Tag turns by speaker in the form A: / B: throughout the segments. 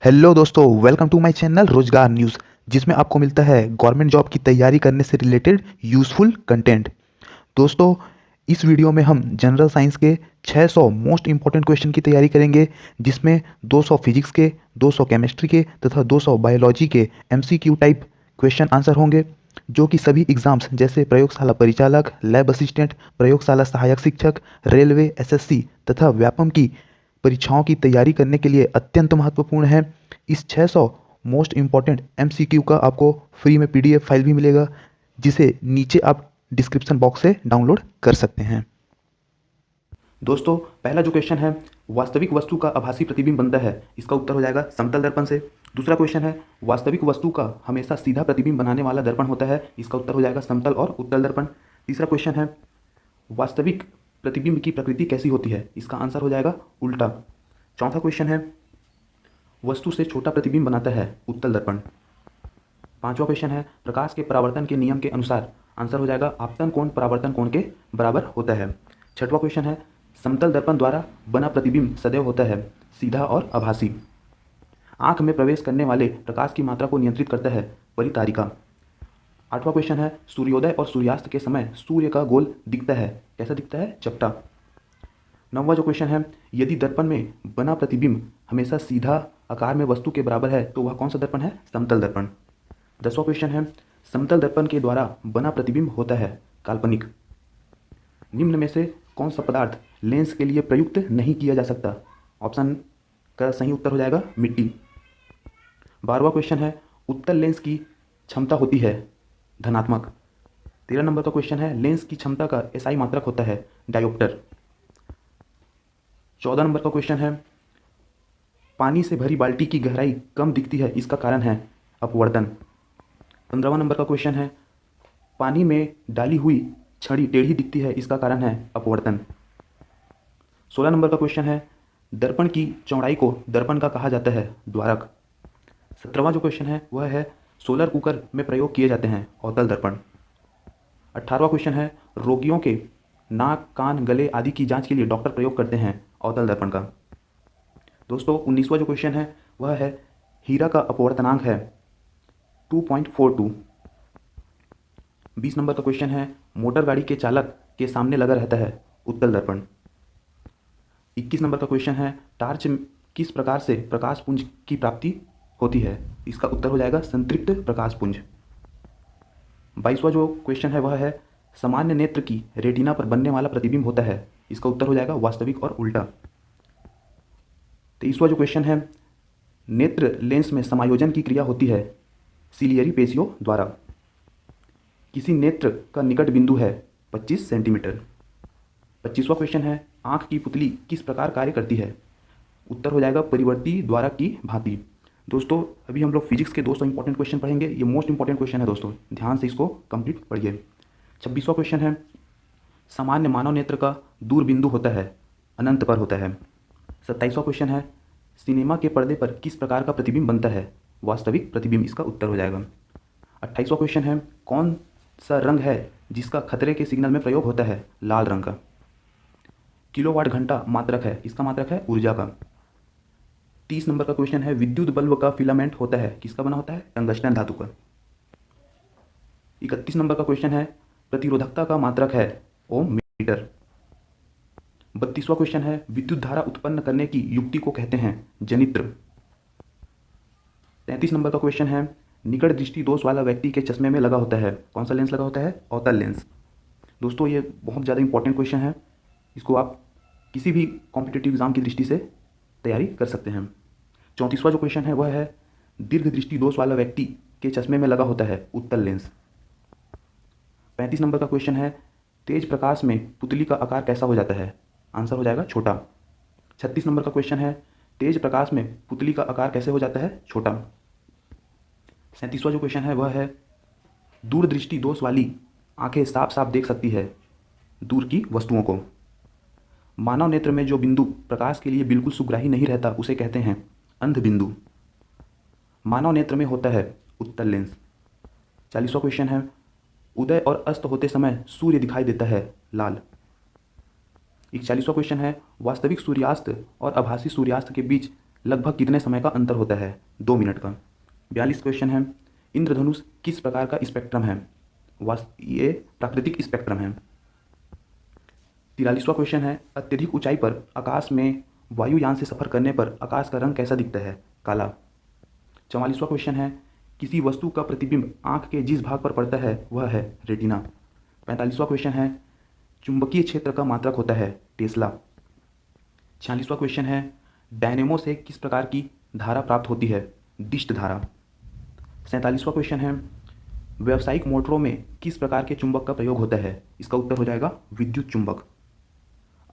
A: Hello दोस्तों, welcome to my channel रोजगार news, जिसमें आपको मिलता है गवर्नमेंट जॉब की तैयारी करने से रिलेटेड यूज़फुल कंटेंट। दोस्तों, इस वीडियो में हम जनरल साइंस के 600 मोस्ट इंपॉर्टेंट क्वेश्चन की तैयारी करेंगे, जिसमें 200 फिजिक्स के, 200 केमिस्ट्री के तथा 200 बायोलॉजी के एमसीक्यू टाइप क्वेश्चन आंसर होंगे, जो कि सभी एग्जाम्स जैसे प्रयोगशाला परिचालक, लैब असिस्टेंट, प्रयोगशाला सहायक शिक्षक, रेलवे, एसएससी तथा व्यापम की परीक्षाओं की तैयारी करने के लिए अत्यंत महत्वपूर्ण है। इस 600 मोस्ट इंपॉर्टेंट एमसीक्यू का आपको फ्री में पीडीएफ फाइल भी मिलेगा, जिसे नीचे आप डिस्क्रिप्शन बॉक्स से डाउनलोड कर सकते हैं। दोस्तों, पहला जो क्वेश्चन है, वास्तविक वस्तु का आभासी प्रतिबिंब बनता है, इसका उत्तर हो जाएगा समतल दर्पण से। दूसरा क्वेश्चन है, वास्तविक वस्तु का हमेशा सीधा प्रतिबिंब बनाने वाला दर्पण होता है, इसका उत्तर हो जाएगा समतल और उत्तल दर्पण। तीसरा क्वेश्चन है, वास्तविक प्रतिबिंब की प्रकृति कैसी होती है, इसका आंसर हो जाएगा उल्टा। चौथा क्वेश्चन है, वस्तु से छोटा प्रतिबिंब बनाता है उत्तल दर्पण। पांचवा क्वेश्चन है, प्रकाश के परावर्तन के नियम के अनुसार आंसर हो जाएगा आपतन कोण परावर्तन कोण के बराबर होता है। छठवां क्वेश्चन है, समतल दर्पण द्वारा बना प्रतिबिंब सदैव होता है सीधा और आभासी। आंख में प्रवेश करने वाले प्रकाश की मात्रा को नियंत्रित करता है परितारिका। आठवां क्वेश्चन है, सूर्योदय और सूर्यास्त के समय सूर्य का गोल दिखता है, कैसा दिखता है, चपटा। नौवां जो क्वेश्चन है, यदि दर्पण में बना प्रतिबिंब हमेशा सीधा आकार में वस्तु के बराबर है तो वह कौन सा दर्पण है, समतल दर्पण। 10वां क्वेश्चन है, समतल दर्पण के द्वारा बना प्रतिबिंब होता है काल्पनिक। निम्न में से कौन सा पदार्थ लेंस के लिए प्रयुक्त नहीं किया जा सकता, ऑप्शन का सही उत्तर हो जाएगा मिट्टी। 12वां क्वेश्चन है, उत्तल लेंस की क्षमता होती है धनात्मक। 13 नंबर का क्वेश्चन है, लेंस की क्षमता का एसआई मात्रक होता है डायोप्टर। 14 नंबर का क्वेश्चन है, पानी से भरी बाल्टी की गहराई कम दिखती है, इसका कारण है अपवर्तन। 15वां नंबर का क्वेश्चन है, पानी में डाली हुई छड़ी टेढ़ी दिखती है, इसका कारण है अपवर्तन। 16 नंबर का क्वेश्चन है, दर्पण की चौड़ाई को दर्पण का कहा जाता है द्वारक। 17वां जो क्वेश्चन है वह है, सोलर कुकर में प्रयोग किए जाते हैं अवतल दर्पण। 18वां क्वेश्चन है, रोगियों के नाक, कान, गले आदि की जांच के लिए डॉक्टर प्रयोग करते हैं अवतल दर्पण का। दोस्तों, 19वां जो क्वेश्चन है वह है, हीरा का अपवर्तनांक है 2.42। 20 नंबर का क्वेश्चन है, मोटर गाड़ी के चालक के सामने लगा रहता है उत्तल दर्पण। 21 नंबर का क्वेश्चन है, टार्च किस प्रकार से प्रकाश पुंज की प्राप्ति होती है, इसका उत्तर हो जाएगा संतृप्त प्रकाश पुंज। 22वां जो क्वेश्चन है वह है, सामान्य नेत्र की रेटिना पर बनने वाला प्रतिबिंब होता है, इसका उत्तर हो जाएगा वास्तविक और उल्टा। 23वां जो क्वेश्चन है, नेत्र लेंस में समायोजन की क्रिया होती है सिलियरी पेशियों द्वारा। किसी नेत्र का निकट बिंदु है 25 सेंटीमीटर। 25वां क्वेश्चन है, आंख की पुतली किस प्रकार कार्य करती है, उत्तर हो जाएगा परिवर्ती द्वारक की भांति। दोस्तों, अभी हम लोग फिजिक्स के 200 इंपॉर्टेंट क्वेश्चन पढ़ेंगे, ये मोस्ट इंपॉर्टेंट क्वेश्चन है दोस्तों, ध्यान से इसको कंप्लीट पढ़िए। 26वां क्वेश्चन है, सामान्य मानव नेत्र का दूर बिंदु होता है अनंत पर होता है। 27वां क्वेश्चन है, सिनेमा के पर्दे पर किस प्रकार का प्रतिबिंब बनता है, वास्तविक प्रतिबिंब, इसका उत्तर हो जाएगा। 28वां क्वेश्चन है, कौन सा रंग है जिसका खतरे के सिग्नल में प्रयोग होता है, लाल रंग का। किलोवाट घंटा मात्रक है, इसका मात्रक है ऊर्जा का। 30 नंबर का क्वेश्चन है, विद्युत बल्ब का फिलामेंट होता है, किसका बना होता है, टंगस्टन धातु का। 31 नंबर का क्वेश्चन है, प्रतिरोधकता का मात्रक है ओम मीटर। 32वां क्वेश्चन है, विद्युत धारा उत्पन्न करने की युक्ति को कहते हैं जनित्र। 33 नंबर का क्वेश्चन है, निकट दृष्टि दोष वाला व्यक्ति के चश्मे में लगा होता है, कौन सा लेंस लगा होता है, अवतल लेंस। दोस्तों, ये बहुत ज़्यादा इंपॉर्टेंट क्वेश्चन है, इसको आप किसी भी कॉम्पिटिटिव एग्जाम की दृष्टि से तैयारी कर सकते हैं। 34वां जो क्वेश्चन है वह है, दीर्घ दृष्टि दोष वाला व्यक्ति के चश्मे में लगा होता है उत्तल लेंस। 35 नंबर का क्वेश्चन है, तेज प्रकाश में पुतली का आकार कैसा हो जाता है, आंसर हो जाएगा छोटा। 36 नंबर का क्वेश्चन है, तेज प्रकाश में पुतली का आकार कैसे हो जाता है, छोटा। 37वां जो क्वेश्चन है वह है, दूरदृष्टि दोष वाली आंखें साफ साफ देख सकती है दूर की वस्तुओं को। मानव नेत्र में जो बिंदु प्रकाश के लिए बिल्कुल सुग्राही नहीं रहता उसे कहते हैं अंध बिंदु। मानव नेत्र में होता है उत्तल लेंस। 40वां क्वेश्चन है, उदय और अस्त होते समय सूर्य दिखाई देता है लाल। 41वां क्वेश्चन है, वास्तविक सूर्यास्त और आभासी सूर्यास्त के बीच लगभग कितने समय का अंतर होता है? 2 मिनट का। 42 क्वेश्चन है, इंद्रधनुष किस प्रकार का स्पेक्ट्रम है? ये प्राकृतिक स्पेक्ट्रम है। 43वां क्वेश्चन है, अत्यधिक ऊंचाई पर आकाश में वायुयान से सफर करने पर आकाश का रंग कैसा दिखता है? काला। 44वां क्वेश्चन है, किसी वस्तु का प्रतिबिंब आंख के जिस भाग पर पड़ता है वह है रेटिना। 45वां क्वेश्चन है, चुंबकीय क्षेत्र का मात्रक होता है टेस्ला। 46वां क्वेश्चन है, डायनेमो से किस प्रकार की धारा प्राप्त होती है? डिस्ट धारा। 47वां क्वेश्चन है, व्यावसायिक मोटरों में किस प्रकार के चुंबक का प्रयोग होता है? इसका उत्तर हो जाएगा विद्युत चुंबक।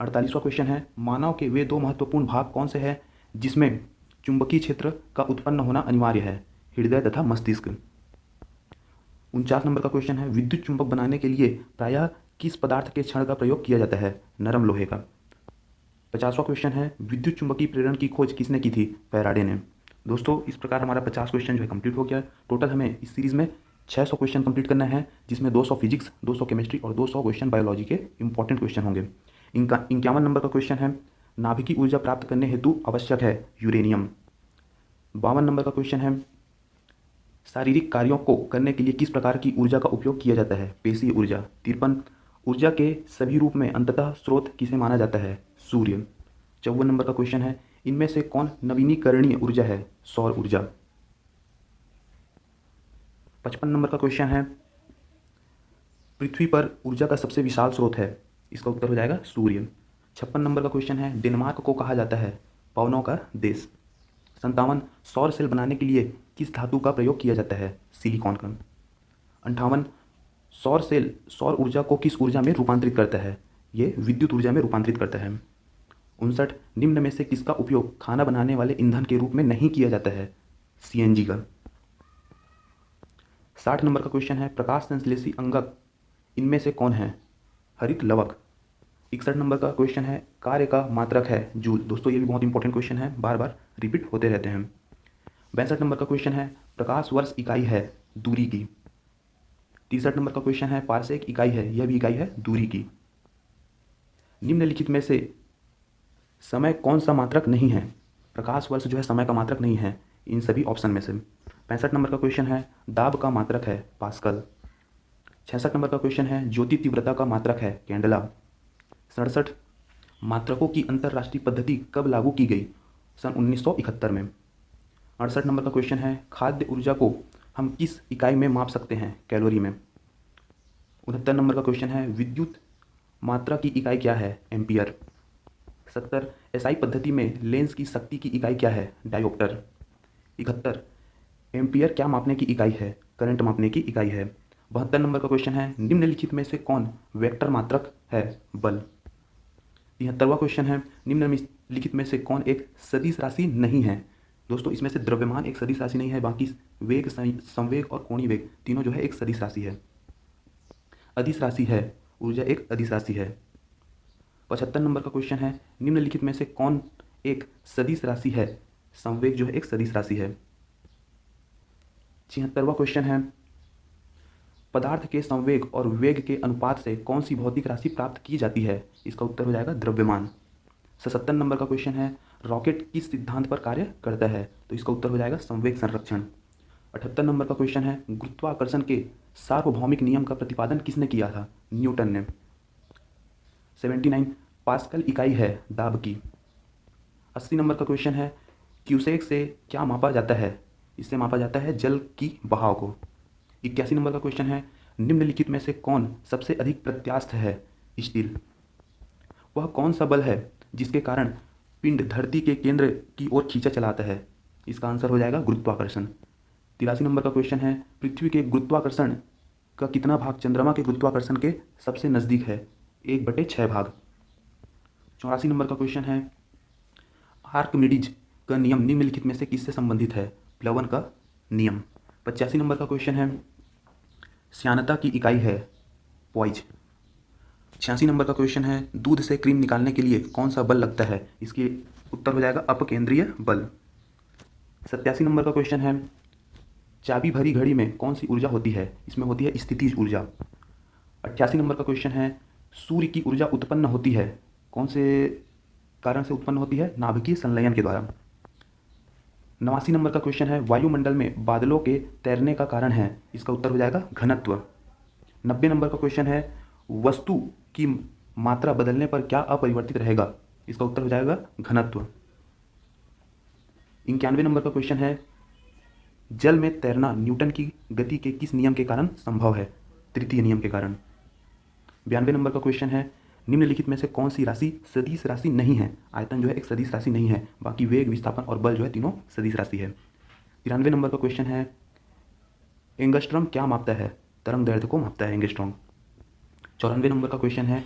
A: 48वां क्वेश्चन है, मानव के वे दो महत्वपूर्ण भाग कौन से हैं जिसमें चुंबकीय क्षेत्र का उत्पन्न होना अनिवार्य है? हृदय तथा मस्तिष्क। 49 नंबर का क्वेश्चन है, विद्युत चुंबक बनाने के लिए प्रायः किस पदार्थ के क्षण का प्रयोग किया जाता है? नरम लोहे का। 50वां क्वेश्चन है, विद्युत चुंबकीय प्रेरण की खोज किसने की थी? फैराडे ने। दोस्तों, इस प्रकार हमारा 50 क्वेश्चन जो है कंप्लीट हो गया। टोटल हमें इस सीरीज़ में 600 क्वेश्चन कंप्लीट करना है, जिसमें 200 फिजिक्स, 200 केमिस्ट्री और 200 क्वेश्चन बायोलॉजी के इंपॉर्टेंट क्वेश्चन होंगे। इनका 51 नंबर का क्वेश्चन है, नाभिकीय ऊर्जा प्राप्त करने हेतु आवश्यक है यूरेनियम। 52 नंबर का क्वेश्चन है, शारीरिक कार्यों को करने के लिए किस प्रकार की ऊर्जा का उपयोग किया जाता है? पेशीय ऊर्जा। 53, ऊर्जा के सभी रूप में अंततः स्रोत किसे माना जाता है? सूर्य। 54 नंबर का क्वेश्चन है, इनमें से कौन नवीनीकरणीय ऊर्जा है? सौर ऊर्जा। 55 नंबर का क्वेश्चन है, पृथ्वी पर ऊर्जा का सबसे विशाल स्रोत है? इसका उत्तर हो जाएगा सूर्य। 56 नंबर का क्वेश्चन है, डेनमार्क को कहा जाता है पवनों का देश। 57, सौर सेल बनाने के लिए किस धातु का प्रयोग किया जाता है? सिलिकॉन का। 58, सौर सेल सौर ऊर्जा को किस ऊर्जा में रूपांतरित करता है? ये विद्युत ऊर्जा में रूपांतरित करता है। 59, निम्न में से किसका उपयोग खाना बनाने वाले ईंधन के रूप में नहीं किया जाता है? सीएनजी का। 60 नंबर का क्वेश्चन है, प्रकाश संश्लेषी अंगक इनमें से कौन है? हरित लवक। 61 नंबर का क्वेश्चन है, कार्य का मात्रक है जूल। दोस्तों, ये भी बहुत इंपॉर्टेंट क्वेश्चन है, बार बार रिपीट होते रहते हैं। 62 नंबर का क्वेश्चन है, प्रकाश वर्ष इकाई है दूरी की। 63 नंबर का क्वेश्चन है, पारसेक इकाई है, यह भी इकाई है दूरी की। निम्नलिखित में से समय कौन सा मात्रक नहीं है? प्रकाश वर्ष जो है समय का मात्रक नहीं है इन सभी ऑप्शन में से। 65 नंबर का क्वेश्चन है, दाब का मात्रक है पास्कल। 66 नंबर का क्वेश्चन है, ज्योति तीव्रता का मात्रक है कैंडला। 67, मात्रकों की अंतरराष्ट्रीय पद्धति कब लागू की गई? सन 1971 में। 68 नंबर का क्वेश्चन है, खाद्य ऊर्जा को हम किस इकाई में माप सकते हैं? कैलोरी में। 69 नंबर का क्वेश्चन है, विद्युत मात्रा की इकाई क्या है? एम्पियर। 70, एसआई पद्धति में लेंस की शक्ति की इकाई क्या है? डायोप्टर। 71, एम्पियर क्या मापने की इकाई है? करंट मापने की इकाई है। 72 नंबर का क्वेश्चन है, निम्नलिखित में से कौन वेक्टर मात्रक है? बल। 73वां क्वेश्चन है, निम्नलिखित में से कौन एक सदिश राशि नहीं है? दोस्तों, इसमें से द्रव्यमान एक सदिश राशि नहीं है, बाकी वेग, संवेग और कोणीय वेग तीनों जो है एक सदिश राशि है। अदिश राशि है, ऊर्जा एक अदिश राशि है। 75 नंबर का क्वेश्चन है, निम्नलिखित में से कौन एक सदिश राशि है? संवेग जो है एक सदिश राशि है। 76वां क्वेश्चन है, पदार्थ के संवेग और वेग के अनुपात से कौन सी भौतिक राशि प्राप्त की जाती है? इसका उत्तर हो जाएगा द्रव्यमान। 77 नंबर का क्वेश्चन है, रॉकेट किस सिद्धांत पर कार्य करता है? तो इसका उत्तर हो जाएगा संवेग संरक्षण। 78 नंबर का क्वेश्चन है, गुरुत्वाकर्षण के सार्वभौमिक नियम का प्रतिपादन किसने किया था? न्यूटन ने। 79, पास्कल इकाई है दाब की। 80 नंबर का क्वेश्चन है, क्यूसेक से क्या मापा जाता है? इससे मापा जाता है जल की बहाव को। 81 नंबर का क्वेश्चन है, निम्नलिखित में से कौन सबसे अधिक प्रत्यास्थ है? स्टील। वह कौन सा बल है जिसके कारण पिंड धरती के केंद्र की ओर खींचा चलाता है? इसका आंसर हो जाएगा गुरुत्वाकर्षण। 83 नंबर का क्वेश्चन है, पृथ्वी के गुरुत्वाकर्षण का कितना भाग चंद्रमा के गुरुत्वाकर्षण के सबसे नज़दीक है? 1/6 भाग। 84 नंबर का क्वेश्चन है, आर्किमिडीज का नियम निम्नलिखित में से किससे संबंधित है? प्लवन का नियम। 85 नंबर का क्वेश्चन है, श्यानता की इकाई है पॉइज। 86 नंबर का क्वेश्चन है, दूध से क्रीम निकालने के लिए कौन सा बल लगता है? इसके उत्तर हो जाएगा अपकेंद्रीय बल। 87 नंबर का क्वेश्चन है, चाबी भरी घड़ी में कौन सी ऊर्जा होती है? इसमें होती है स्थितिज ऊर्जा। 88 नंबर का क्वेश्चन है, सूर्य की ऊर्जा उत्पन्न होती है कौन से कारण से उत्पन्न होती है? नाभिकीय संलयन के द्वारा। 89 नंबर का क्वेश्चन है, वायुमंडल में बादलों के तैरने का कारण है, इसका उत्तर हो जाएगा घनत्व। 90 नंबर का क्वेश्चन है, वस्तु की मात्रा बदलने पर क्या अपरिवर्तित रहेगा, इसका उत्तर हो जाएगा घनत्व। 91 नंबर का क्वेश्चन है, जल में तैरना न्यूटन की गति के किस नियम के कारण संभव है, तृतीय नियम के कारण। 92 नंबर का क्वेश्चन है, निम्नलिखित में से कौन सी राशि सदिश राशि नहीं है। आयतन जो है एक सदिश राशि नहीं है, बाकी वेग, विस्थापन और बल जो है तीनों सदिश राशि है। 93 नंबर का क्वेश्चन है, एंगस्ट्रॉम क्या मापता है, तरंग दैर्ध्य को मापता है एंगस्ट्रॉम। 94 नंबर का क्वेश्चन है,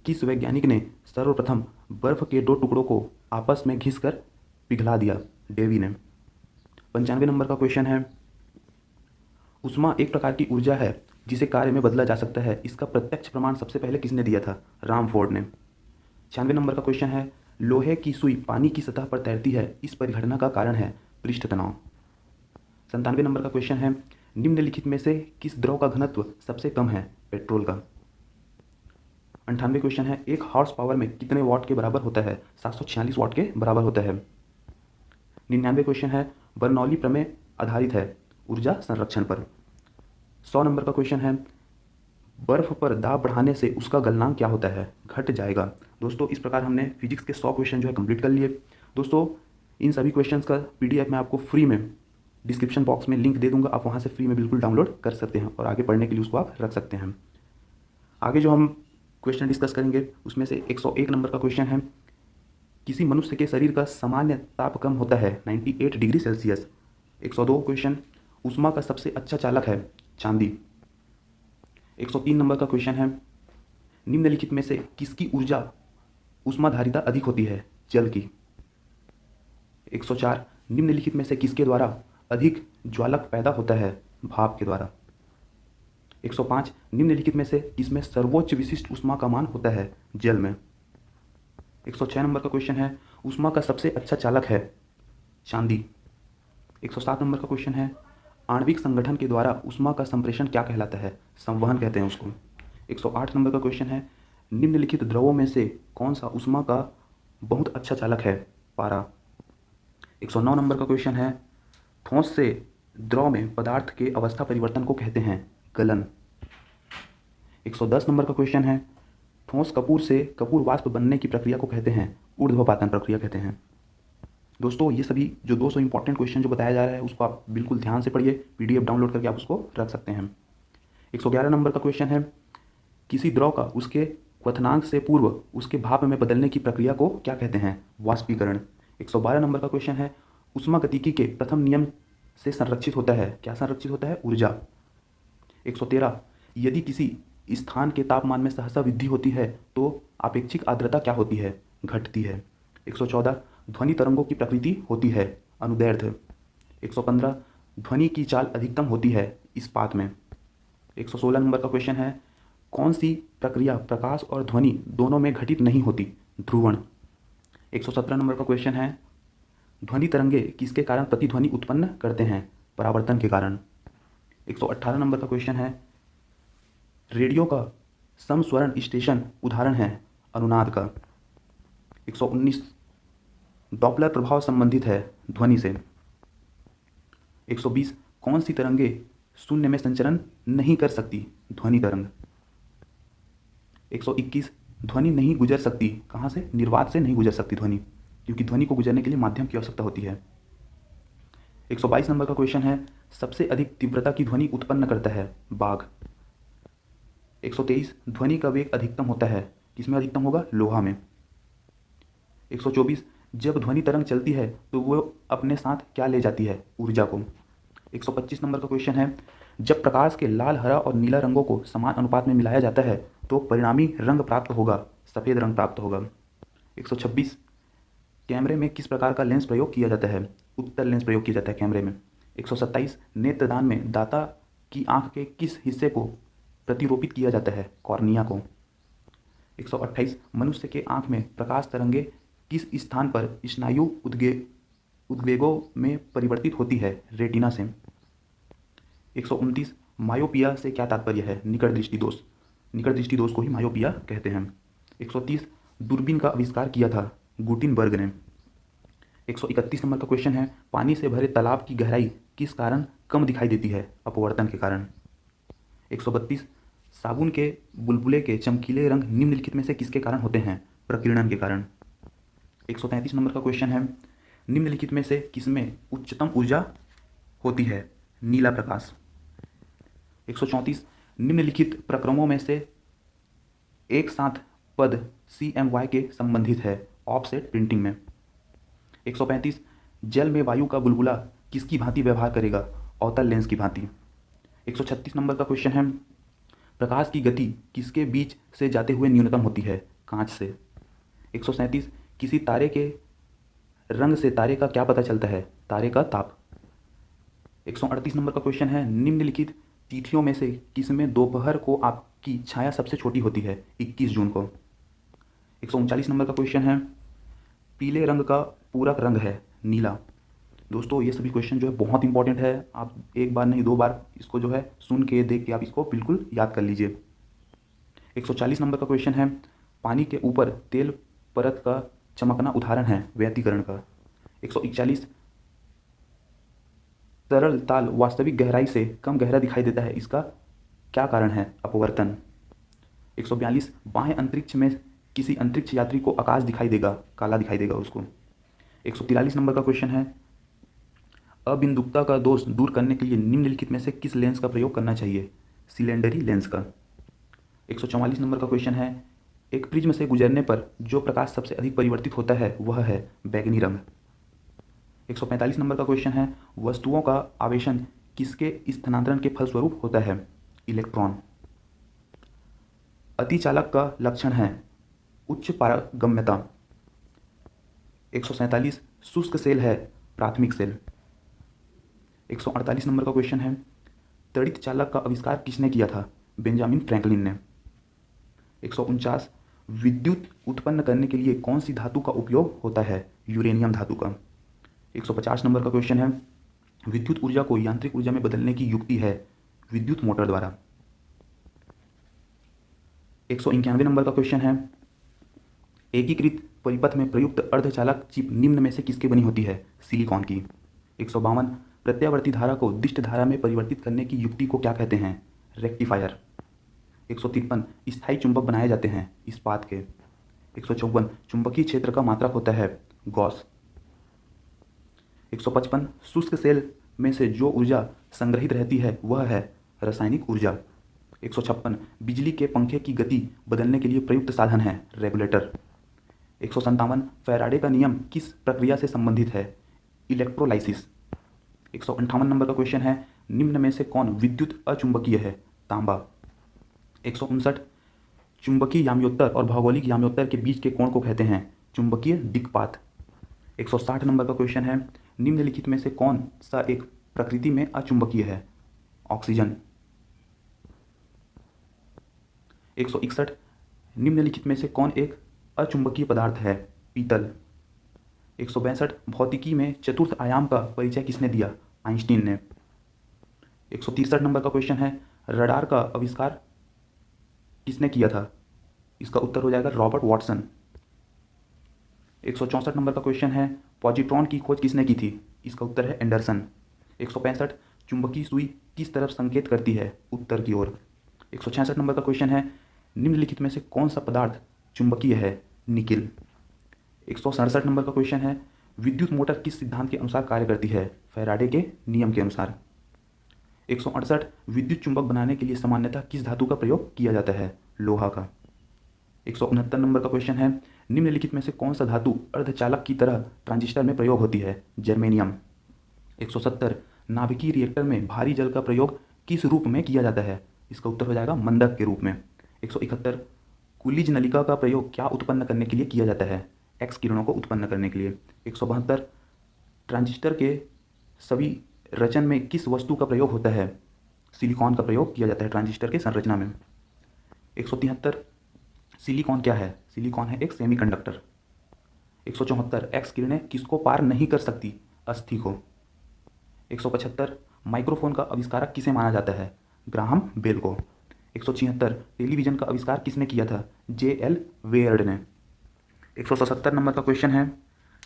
A: किस वैज्ञानिक ने सर्वप्रथम बर्फ के दो टुकड़ों को आपस में घिसकर पिघला दिया, डेवी ने। 95 नंबर का क्वेश्चन है, ऊष्मा एक प्रकार की ऊर्जा है जिसे कार्य में बदला जा सकता है, इसका प्रत्यक्ष प्रमाण सबसे पहले किसने दिया था, रामफोर्ड ने। 96 नंबर का क्वेश्चन है, लोहे की सुई पानी की सतह पर तैरती है, इस परिघटना का कारण है पृष्ठ तनाव। 97 नंबर का क्वेश्चन है, निम्नलिखित में से किस द्रव का घनत्व सबसे कम है, पेट्रोल का। 98 क्वेश्चन है, एक हॉर्स पावर में कितने वाट के बराबर होता है, 746 वाट के बराबर होता है। 99 क्वेश्चन है, बर्नौली प्रमेय आधारित है ऊर्जा संरक्षण पर। 100 नंबर का क्वेश्चन है, बर्फ पर दाब बढ़ाने से उसका गलनांक क्या होता है, घट जाएगा। दोस्तों इस प्रकार हमने फिजिक्स के 100 क्वेश्चन जो है कंप्लीट कर लिए। दोस्तों इन सभी क्वेश्चंस का पीडीएफ मैं आपको फ्री में डिस्क्रिप्शन बॉक्स में लिंक दे दूंगा, आप वहाँ से फ्री में बिल्कुल डाउनलोड कर सकते हैं और आगे पढ़ने के लिए उसको आप रख सकते हैं। आगे जो हम क्वेश्चन डिस्कस करेंगे उसमें से 101 नंबर का क्वेश्चन है, किसी मनुष्य के शरीर का सामान्य तापक्रम होता है 98 डिग्री सेल्सियस। 102 क्वेश्चन, ऊष्मा का सबसे अच्छा चालक है चांदी। 103 नंबर का क्वेश्चन है, निम्नलिखित में से किसकी ऊर्जा ऊष्माधारिता अधिक होती है, जल की। 104, निम्नलिखित में से किसके द्वारा अधिक ज्वालक पैदा होता है, भाप के द्वारा। 105, निम्नलिखित में से किसमें सर्वोच्च विशिष्ट ऊष्मा का मान होता है, जल में। 106 नंबर का क्वेश्चन है, ऊष्मा का सबसे अच्छा चालक है चांदी। 107 नंबर का क्वेश्चन है, आणविक संगठन के द्वारा ऊष्मा का संप्रेषण क्या कहलाता है, संवहन कहते हैं उसको। 108 नंबर का क्वेश्चन है, निम्नलिखित द्रवों में से कौन सा ऊष्मा का बहुत अच्छा चालक है, पारा। 109 नंबर का क्वेश्चन है, ठोस से द्रव में पदार्थ के अवस्था परिवर्तन को कहते हैं, गलन। 110 नंबर का क्वेश्चन है, ठोस कपूर से कपूर वाष्प बनने की प्रक्रिया को कहते हैं, ऊर्ध्वपातन प्रक्रिया कहते हैं। दोस्तों ये सभी जो 200 इंपॉर्टेंट क्वेश्चन जो बताया जा रहा है उसको आप बिल्कुल ध्यान से पढ़िए, पीडीएफ डाउनलोड करके आप उसको रख सकते हैं। 111 नंबर का क्वेश्चन है, किसी द्रव का उसके क्वथनांक से पूर्व उसके भाप में बदलने की प्रक्रिया को क्या कहते हैं, वाष्पीकरण। 112 नंबर का क्वेश्चन है, ऊष्मागतिकी के प्रथम नियम से संरक्षित होता है, क्या संरक्षित होता है, ऊर्जा। 113, यदि किसी स्थान के तापमान में सहसा वृद्धि होती है तो आपेक्षिक आर्द्रता क्या होती है, घटती है। 114, ध्वनि तरंगों की प्रकृति होती है, अनुदैर्ध्य। 115, ध्वनि की चाल अधिकतम होती है इस्पात में। 116 नंबर का क्वेश्चन है, कौन सी प्रक्रिया प्रकाश और ध्वनि दोनों में घटित नहीं होती, ध्रुवण। 117 नंबर का क्वेश्चन है, ध्वनि तरंगे किसके कारण प्रतिध्वनि उत्पन्न करते हैं, परावर्तन के कारण। 118 नंबर का क्वेश्चन है, रेडियो का समस्वरण स्टेशन उदाहरण है अनुनाद का। 119, डॉपलर प्रभाव संबंधित है ध्वनि से। 120, कौन सी तरंगे शून्य में संचरण नहीं कर सकती, ध्वनि तरंग। 121, ध्वनि नहीं गुजर सकती, कहाँ से, निर्वात से नहीं गुजर सकती ध्वनि, क्योंकि ध्वनि को गुजरने के लिए माध्यम की आवश्यकता होती है। 122 नंबर का क्वेश्चन है, सबसे अधिक तीव्रता की ध्वनि उत्पन्न करता है बाघ। 123, ध्वनि का वेग अधिकतम होता है, किसमें अधिकतम होगा, लोहा में। 124, जब ध्वनि तरंग चलती है तो वो अपने साथ क्या ले जाती है, ऊर्जा को। 125 नंबर का क्वेश्चन है, जब प्रकाश के लाल, हरा और नीला रंगों को समान अनुपात में मिलाया जाता है तो परिणामी रंग प्राप्त होगा, सफ़ेद रंग प्राप्त होगा। 126, कैमरे में किस प्रकार का लेंस प्रयोग किया जाता है, उत्तल लेंस प्रयोग किया जाता है कैमरे में। 127, नेत्रदान में दाता की आँख के किस हिस्से को प्रतिरोपित किया जाता है, कॉर्निया को। 128, मनुष्य के आँख में प्रकाश तरंगे किस स्थान पर स्नायु उद्वेगों में परिवर्तित होती है, रेटिना से। 129, मायोपिया से क्या तात्पर्य है, निकट दृष्टि दोष, निकट दृष्टि दोष को ही मायोपिया कहते हैं। 130, दूरबीन का आविष्कार किया था गुटेनबर्ग ने। 131 नंबर का क्वेश्चन है, पानी से भरे तालाब की गहराई किस कारण कम दिखाई देती है? अपवर्तन के कारण। 132 साबुन के बुलबुले के चमकीले रंग निम्नलिखित में से किसके कारण होते हैं? प्रकीर्णन के कारण। 133 नंबर का क्वेश्चन है, निम्नलिखित में से किसमें उच्चतम ऊर्जा होती है? नीला प्रकाश। 134 निम्नलिखित प्रक्रमों में से एक साथ पद CMY के संबंधित है? ऑफसेट प्रिंटिंग में। 135 जल में वायु का बुलबुला किसकी भांति व्यवहार करेगा? अवतल लेंस की भांति। 136 नंबर का क्वेश्चन है, प्रकाश की गति किसके बीच से जाते हुए न्यूनतम होती है? कांच से। 137 किसी तारे के रंग से तारे का क्या पता चलता है? तारे का ताप। 138 नंबर का क्वेश्चन है, निम्नलिखित तिथियों में से किसमें दोपहर को आपकी छाया सबसे छोटी होती है? 21 जून को। 139 नंबर का क्वेश्चन है, पीले रंग का पूरक रंग है? नीला। दोस्तों ये सभी क्वेश्चन जो है बहुत इंपॉर्टेंट है, आप एक बार नहीं 2 बार इसको जो है सुन के देख के आप इसको बिल्कुल याद कर लीजिए। 140 नंबर का क्वेश्चन है, पानी के ऊपर तेल परत का चमकना उदाहरण है? व्यतिकरण का। 141 तरल ताल वास्तविक गहराई से कम गहरा दिखाई देता है, इसका क्या कारण है? अपवर्तन। 142 बाह्य अंतरिक्ष में किसी अंतरिक्ष यात्री को आकाश दिखाई देगा, काला दिखाई देगा उसको। 143 नंबर का क्वेश्चन है, अबिंदुकता का दोष दूर करने के लिए निम्नलिखित में से किस लेंस का प्रयोग करना चाहिए? सिलेंडरी लेंस का। 144 नंबर का क्वेश्चन है, एक प्रिज्म से गुजरने पर जो प्रकाश सबसे अधिक परिवर्तित होता है वह है बैंगनी रंग। 145 नंबर का क्वेश्चन है, वस्तुओं का आवेशन किसके स्थानांतरण के फलस्वरूप होता है? इलेक्ट्रॉन। अतिचालक का लक्षण है उच्च पारगम्यता। 147 शुष्क सेल है प्राथमिक सेल। 148 नंबर का क्वेश्चन है, तड़ित चालक का आविष्कार किसने किया था? बेंजामिन फ्रैंकलिन ने। 149 विद्युत उत्पन्न करने के लिए कौन सी धातु का उपयोग होता है? यूरेनियम धातु का। 150 नंबर का क्वेश्चन है, विद्युत ऊर्जा को यांत्रिक ऊर्जा में बदलने की युक्ति है? विद्युत मोटर द्वारा। 191 नंबर का क्वेश्चन है, एकीकृत परिपथ में प्रयुक्त अर्धचालक चिप निम्न में से किसकी बनी होती है? सिलिकॉन की। 152 प्रत्यावर्ती धारा को दिष्ट धारा में परिवर्तित करने की युक्ति को क्या कहते हैं? रेक्टिफायर। 153 स्थायी चुंबक बनाए जाते हैं इस्पात के। 154 चुंबकीय क्षेत्र का मात्रक होता है? गॉस। 155 शुष्क सेल में से जो ऊर्जा संग्रहित रहती है वह है रासायनिक ऊर्जा। 156 बिजली के पंखे की गति बदलने के लिए प्रयुक्त साधन है? रेगुलेटर। 157 फैराडे का नियम किस प्रक्रिया से संबंधित है? इलेक्ट्रोलाइसिस। 158 नंबर का क्वेश्चन है, निम्न में से कौन विद्युत अचुंबकीय है? तांबा। 159 चुंबकीय याम्योत्तर और भौगोलिक याम्योत्तर के बीच के कोण को कहते हैं? चुंबकीय दिक्पात। 160 नंबर का क्वेश्चन है, निम्नलिखित में से कौन सा एक प्रकृति में अचुंबकीय है? ऑक्सीजन। 161 निम्नलिखित में से कौन एक अचुंबकीय पदार्थ है? पीतल। 162 भौतिकी में चतुर्थ आयाम का परिचय किसने दिया? आइंस्टीन ने। 163 नंबर का क्वेश्चन है, रडार का आविष्कार किसने किया था? इसका उत्तर हो जाएगा रॉबर्ट वॉटसन। 164 नंबर का क्वेश्चन है, पॉजिट्रॉन की खोज किसने की थी? इसका उत्तर है एंडरसन। 165 चुंबकीय सुई किस तरफ संकेत करती है? उत्तर की ओर। 166 नंबर का क्वेश्चन है, निम्नलिखित में से कौन सा पदार्थ चुंबकीय है? निकिल। 167 नंबर का क्वेश्चन है, विद्युत मोटर किस सिद्धांत के अनुसार कार्य करती है? फैराडे के नियम के अनुसार। 168 विद्युत चुंबक बनाने के लिए सामान्यतः किस धातु का प्रयोग किया जाता है? लोहा का। 169 नंबर का क्वेश्चन है, निम्नलिखित में से कौन सा धातु अर्धचालक की तरह ट्रांजिस्टर में प्रयोग होती है? जर्मेनियम। 170 नाभिकीय रिएक्टर में भारी जल का प्रयोग किस रूप में किया जाता है? इसका उत्तर हो जाएगा मंदक के रूप में। 171 कुलिज नलिका का प्रयोग क्या उत्पन्न करने के लिए किया जाता है? एक्स किरणों को उत्पन्न करने के लिए। 172 ट्रांजिस्टर के सभी रचन में किस वस्तु का प्रयोग होता है? सिलिकॉन का प्रयोग किया जाता है ट्रांजिस्टर के संरचना में। 173 सिलिकॉन क्या है? सिलिकॉन है एक सेमीकंडक्टर। 174 एक्स किरणें किसको पार नहीं कर सकती? अस्थि को। 175 माइक्रोफोन का आविष्कारक किसे माना जाता है? ग्राहम बेल को। 176 टेलीविजन का आविष्कार किसने किया था? JL वेयर्ड ने। 177 नंबर का क्वेश्चन है,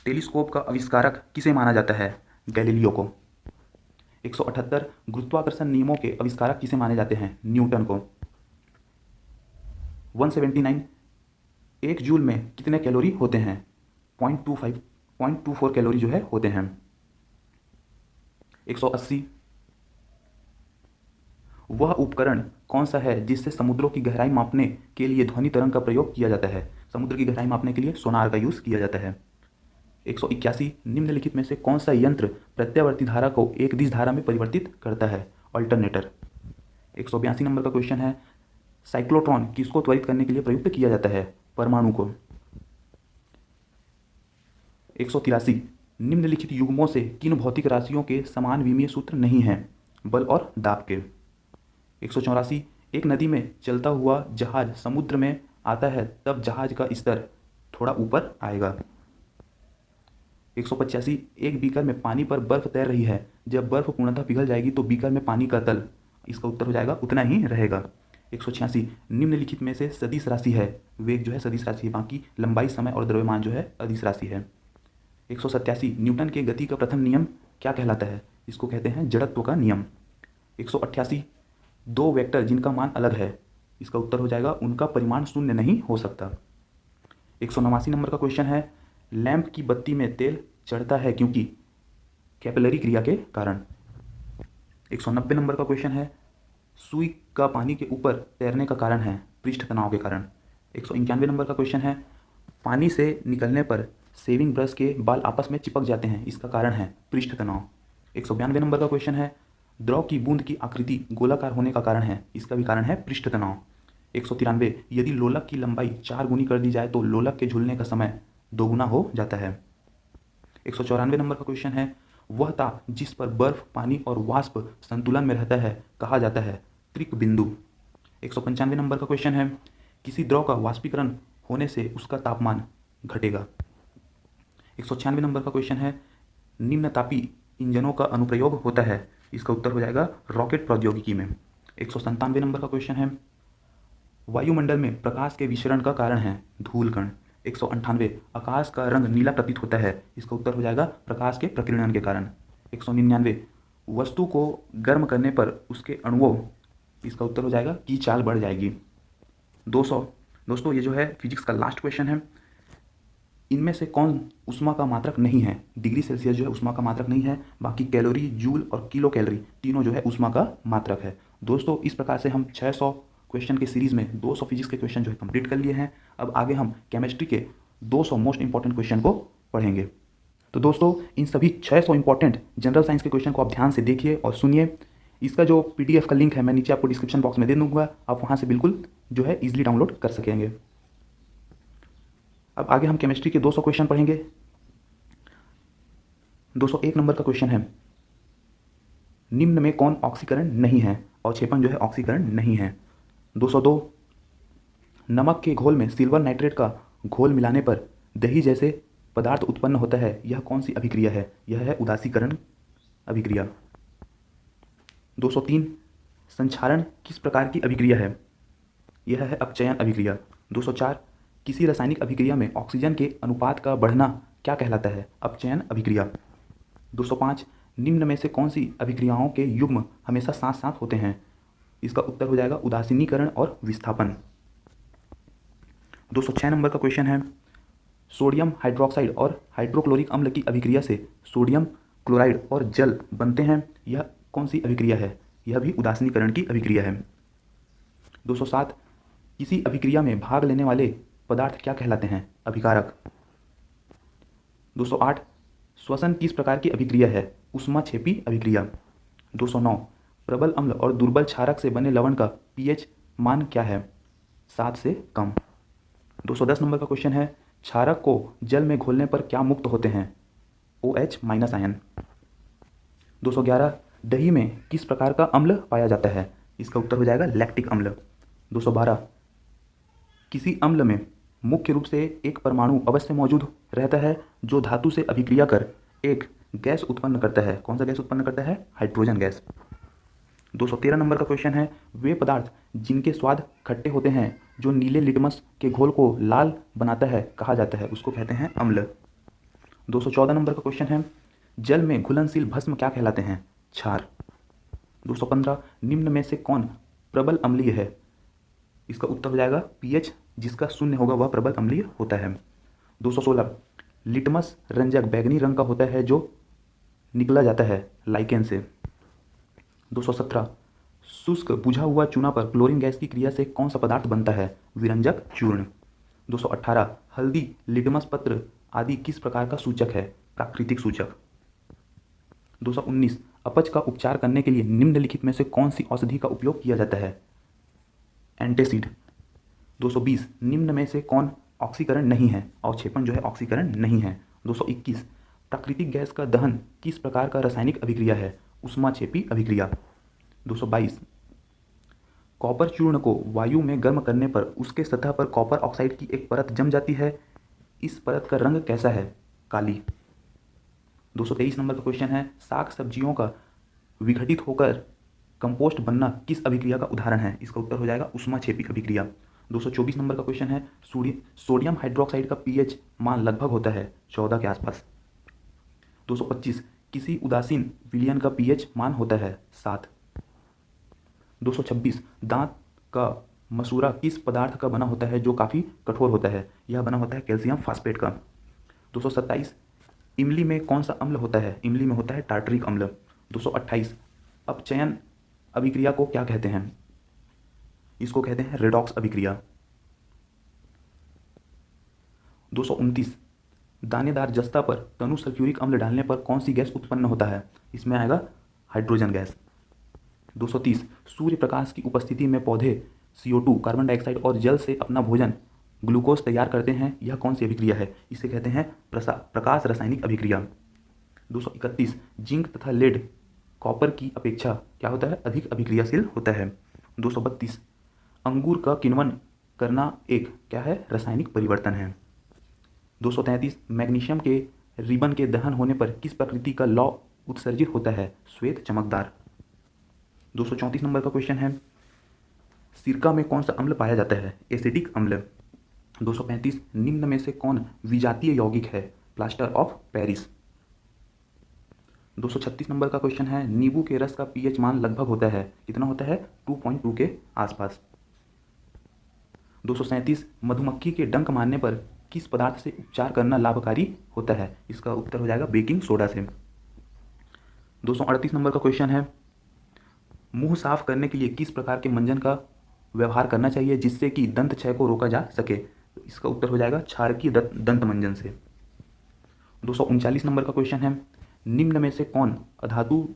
A: टेलीस्कोप का आविष्कारक किसे माना जाता है? गैलीलियो को। 178 गुरुत्वाकर्षण नियमों के आविष्कारक किसे माने जाते हैं? न्यूटन को। 179 एक जूल में कितने कैलोरी होते हैं? 0.24 कैलोरी जो है होते हैं। 180 वह उपकरण कौन सा है जिससे समुद्रों की गहराई मापने के लिए ध्वनि तरंग का प्रयोग किया जाता है? समुद्र की गहराई मापने के लिए सोनार का यूज़ किया जाता है। 181 निम्नलिखित में से कौन सा यंत्र प्रत्यावर्ती धारा को एक दिश धारा में परिवर्तित करता है? अल्टरनेटर। 182 नंबर का क्वेश्चन है, साइक्लोट्रॉन किसको त्वरित करने के लिए प्रयुक्त किया जाता है? परमाणु को। 183 निम्नलिखित युग्मों से किन भौतिक राशियों के समान विमीय सूत्र नहीं हैं? बल और दाब के। 184 एक नदी में चलता हुआ जहाज समुद्र में आता है तब जहाज का स्तर थोड़ा ऊपर आएगा। 185 एक बीकर में पानी पर बर्फ तैर रही है, जब बर्फ पूर्णतः पिघल जाएगी तो बीकर में पानी का तल, इसका उत्तर हो जाएगा उतना ही रहेगा। 186 निम्नलिखित में से सदिश राशि है? वेग जो है सदिश राशि है, बाकी लंबाई, समय और द्रव्यमान जो है अदिश राशि है। 187 न्यूटन के गति का प्रथम नियम क्या कहलाता है? इसको कहते हैं जड़त्व का नियम। 188 दो वेक्टर जिनका मान अलग है, इसका उत्तर हो जाएगा उनका परिमाण शून्य नहीं हो सकता। 189 नंबर का क्वेश्चन है, लैंप की बत्ती में तेल चढ़ता है क्योंकि? कैपिलरी क्रिया के कारण। 190 नंबर का क्वेश्चन है, सुई का पानी के ऊपर तैरने का कारण है? पृष्ठ तनाव के कारण। 191 नंबर का क्वेश्चन है, पानी से निकलने पर शेविंग ब्रश के बाल आपस में चिपक जाते हैं, इसका कारण है? पृष्ठ तनाव। 192 नंबर का क्वेश्चन है, द्रव की बूंद की आकृति गोलाकार होने का कारण है? इसका भी कारण है पृष्ठ तनाव। 193 यदि लोलक की लंबाई 4 गुनी कर दी जाए तो लोलक के झूलने का समय 2 गुना हो जाता है। 194 नंबर का क्वेश्चन है, वह ताप जिस पर बर्फ, पानी और वाष्प संतुलन में रहता है कहा जाता है? त्रिक बिंदु। 195 नंबर का क्वेश्चन है, किसी द्रव का वाष्पीकरण होने से उसका तापमान घटेगा। 196 नंबर का क्वेश्चन है, निम्नतापी इंजनों का अनुप्रयोग होता है? इसका उत्तर हो जाएगा रॉकेट प्रौद्योगिकी में। 197 नंबर का क्वेश्चन है, वायुमंडल में प्रकाश के विसरण का कारण है? धूल कण। 198 आकाश का रंग नीला प्रतीत होता है? इसका उत्तर हो जाएगा प्रकाश के प्रकीर्णन के कारण। 199 वस्तु को गर्म करने पर उसके अणुओं, इसका उत्तर हो जाएगा की चाल बढ़ जाएगी। 200 दोस्तों ये जो है फिजिक्स का लास्ट क्वेश्चन है, इनमें से कौन ऊष्मा का मात्रक नहीं है? डिग्री सेल्सियस जो है ऊष्मा का मात्रक नहीं है, बाकी कैलोरी, जूल और किलो कैलोरी तीनों जो है ऊष्मा का मात्रक है। दोस्तों इस प्रकार से हम 600 क्वेश्चन के सीरीज़ में 200 फिजिक्स के क्वेश्चन जो है कंप्लीट कर लिए हैं। अब आगे हम केमिस्ट्री के 200 मोस्ट इंपॉर्टेंट क्वेश्चन को पढ़ेंगे। तो दोस्तों इन सभी 600 इंपॉर्टेंट जनरल साइंस के क्वेश्चन को आप ध्यान से देखिए और सुनिए। इसका जो PDF का लिंक है मैं नीचे आपको डिस्क्रिप्शन बॉक्स में दे दूँगा, आप वहाँ से बिल्कुल जो है ईजिली डाउनलोड कर सकेंगे। अब आगे हम केमिस्ट्री के 200 क्वेश्चन पढ़ेंगे। 201 नंबर का क्वेश्चन है, निम्न में कौन ऑक्सीकरण नहीं है? अवक्षेपण जो है ऑक्सीकरण नहीं है। 202 नमक के घोल में सिल्वर नाइट्रेट का घोल मिलाने पर दही जैसे पदार्थ उत्पन्न होता है, यह कौन सी अभिक्रिया है? यह है उदासीकरण अभिक्रिया। 203 संक्षारण किस प्रकार की अभिक्रिया है? यह है अपचयन अभिक्रिया। 204 किसी रासायनिक अभिक्रिया में ऑक्सीजन के अनुपात का बढ़ना क्या कहलाता है? अपचयन अभिक्रिया। 205 निम्न में से कौन सी अभिक्रियाओं के युग्म हमेशा साथ साथ होते हैं? इसका उत्तर हो जाएगा उदासीनीकरण और विस्थापन। 206 नंबर का क्वेश्चन है, सोडियम हाइड्रोक्साइड और हाइड्रोक्लोरिक अम्ल की अभिक्रिया से सोडियम क्लोराइड और जल बनते हैं, यह कौन सी अभिक्रिया है? यह भी उदासीनीकरण की अभिक्रिया है। 207 किसी अभिक्रिया में भाग लेने वाले पदार्थ क्या कहलाते हैं? अभिकारक। 208 श्वसन किस प्रकार की अभिक्रिया है? ऊष्माक्षेपी अभिक्रिया। 209 प्रबल अम्ल और दुर्बल क्षारक से बने लवण का pH मान क्या है? 7 से कम। 210 नंबर का क्वेश्चन है, क्षारक को जल में घोलने पर क्या मुक्त होते हैं? OH- ion. 211 दही में किस प्रकार का अम्ल पाया जाता है? इसका उत्तर हो जाएगा लैक्टिक अम्ल। 212 किसी अम्ल में मुख्य रूप से एक परमाणु अवश्य मौजूद रहता है जो धातु से अभिक्रिया कर एक गैस उत्पन्न करता है। कौन सा गैस उत्पन्न करता है? Hydrogen gas. 213 नंबर का क्वेश्चन है, वे पदार्थ जिनके स्वाद खट्टे होते हैं जो नीले लिटमस के घोल को लाल बनाता है कहा जाता है? उसको कहते हैं अम्ल। 214 नंबर का क्वेश्चन है, जल में घुलनशील भस्म क्या कहलाते हैं? क्षार। 215, निम्न में से कौन प्रबल अम्लीय है? इसका उत्तर हो जाएगा पीएच, जिसका शून्य होगा वह प्रबल अम्लीय होता है। 216, लिटमस रंजक बैगनी रंग का होता है जो निकला जाता है लाइकेन से। 217, शुष्क बुझा हुआ चूना पर क्लोरीन गैस की क्रिया से कौन सा पदार्थ बनता है? विरंजक चूर्ण। 218, हल्दी, लिटमस पत्र आदि किस प्रकार का सूचक है? प्राकृतिक सूचक। 219, अपच का उपचार करने के लिए निम्नलिखित में से कौन सी औषधि का उपयोग किया जाता है? एंटेसिड। 220, निम्न में से कौन ऑक्सीकरण नहीं है? अवक्षेपण जो है ऑक्सीकरण नहीं है। 221, प्राकृतिक गैस का दहन किस प्रकार का रासायनिक अभिक्रिया है? ऊष्माक्षेपी अभिक्रिया। 222, कॉपर चूर्ण को वायु में गर्म करने पर उसके सतह पर कॉपर ऑक्साइड की एक परत जम जाती है, इस परत का रंग कैसा है? काली। 223 नंबर का क्वेश्चन है, साग सब्जियों का विघटित होकर कंपोस्ट बनना किस अभिक्रिया का उदाहरण है? इसका उत्तर हो जाएगा ऊष्माक्षेपी अभिक्रिया। 224 नंबर का क्वेश्चन है, सोडियम हाइड्रोक्साइड का पीएच मान लगभग होता है 14 के आसपास। 225, किसी उदासीन विलयन का पीएच मान होता है 7। 226, दांत का मसूरा किस पदार्थ का बना होता है जो काफ़ी कठोर होता है? यह बना होता है कैल्शियम फास्फेट का। 227, इमली में कौन सा अम्ल होता है? इमली में होता है टार्टरिक अम्ल। 228, अपचयन अभिक्रिया को क्या कहते हैं? इसको कहते हैं रेडॉक्स अभिक्रिया। 229, दानेदार जस्ता पर तनु सल्फ्यूरिक अम्ल डालने पर कौन सी गैस उत्पन्न होता है? इसमें आएगा हाइड्रोजन गैस। 230, सूर्य प्रकाश की उपस्थिति में पौधे CO2 कार्बन डाइऑक्साइड और जल से अपना भोजन ग्लूकोज तैयार करते हैं, यह कौन सी अभिक्रिया है? इसे कहते हैं प्रकाश रासायनिक अभिक्रिया। 231, जिंक तथा लेड कॉपर की अपेक्षा क्या होता है? अधिक अभिक्रियाशील होता है। 232, अंगूर का किण्वन करना एक क्या है? रासायनिक परिवर्तन है। 233, मैग्नीशियम के रिबन के दहन होने पर किस प्रकृति का लौ उत्सर्जित होता है? श्वेत चमकदार। 234 नंबर का क्वेश्चन है, सिरका में कौन सा अम्ल पाया जाता है? एसिटिक अम्ल। 235, निम्न में से कौन विजातीय यौगिक है? Plaster of Paris. 236 नंबर का क्वेश्चन है, नींबू के रस का पीएच मान लगभग होता है कितना होता है? 2.2 के आसपास। 237, मधुमक्खी के डंक मारने पर किस पदार्थ से उपचार करना लाभकारी होता है? इसका उत्तर हो जाएगा बेकिंग सोडा से। 238 नंबर का क्वेश्चन है, मुंह साफ करने के लिए किस प्रकार के मंजन का व्यवहार करना चाहिए जिससे कि दंत क्षय को रोका जा सके? इसका उत्तर हो जाएगा क्षारकीय दंत मंजन से। 239 नंबर का क्वेश्चन है, निम्न में से कौन अधातु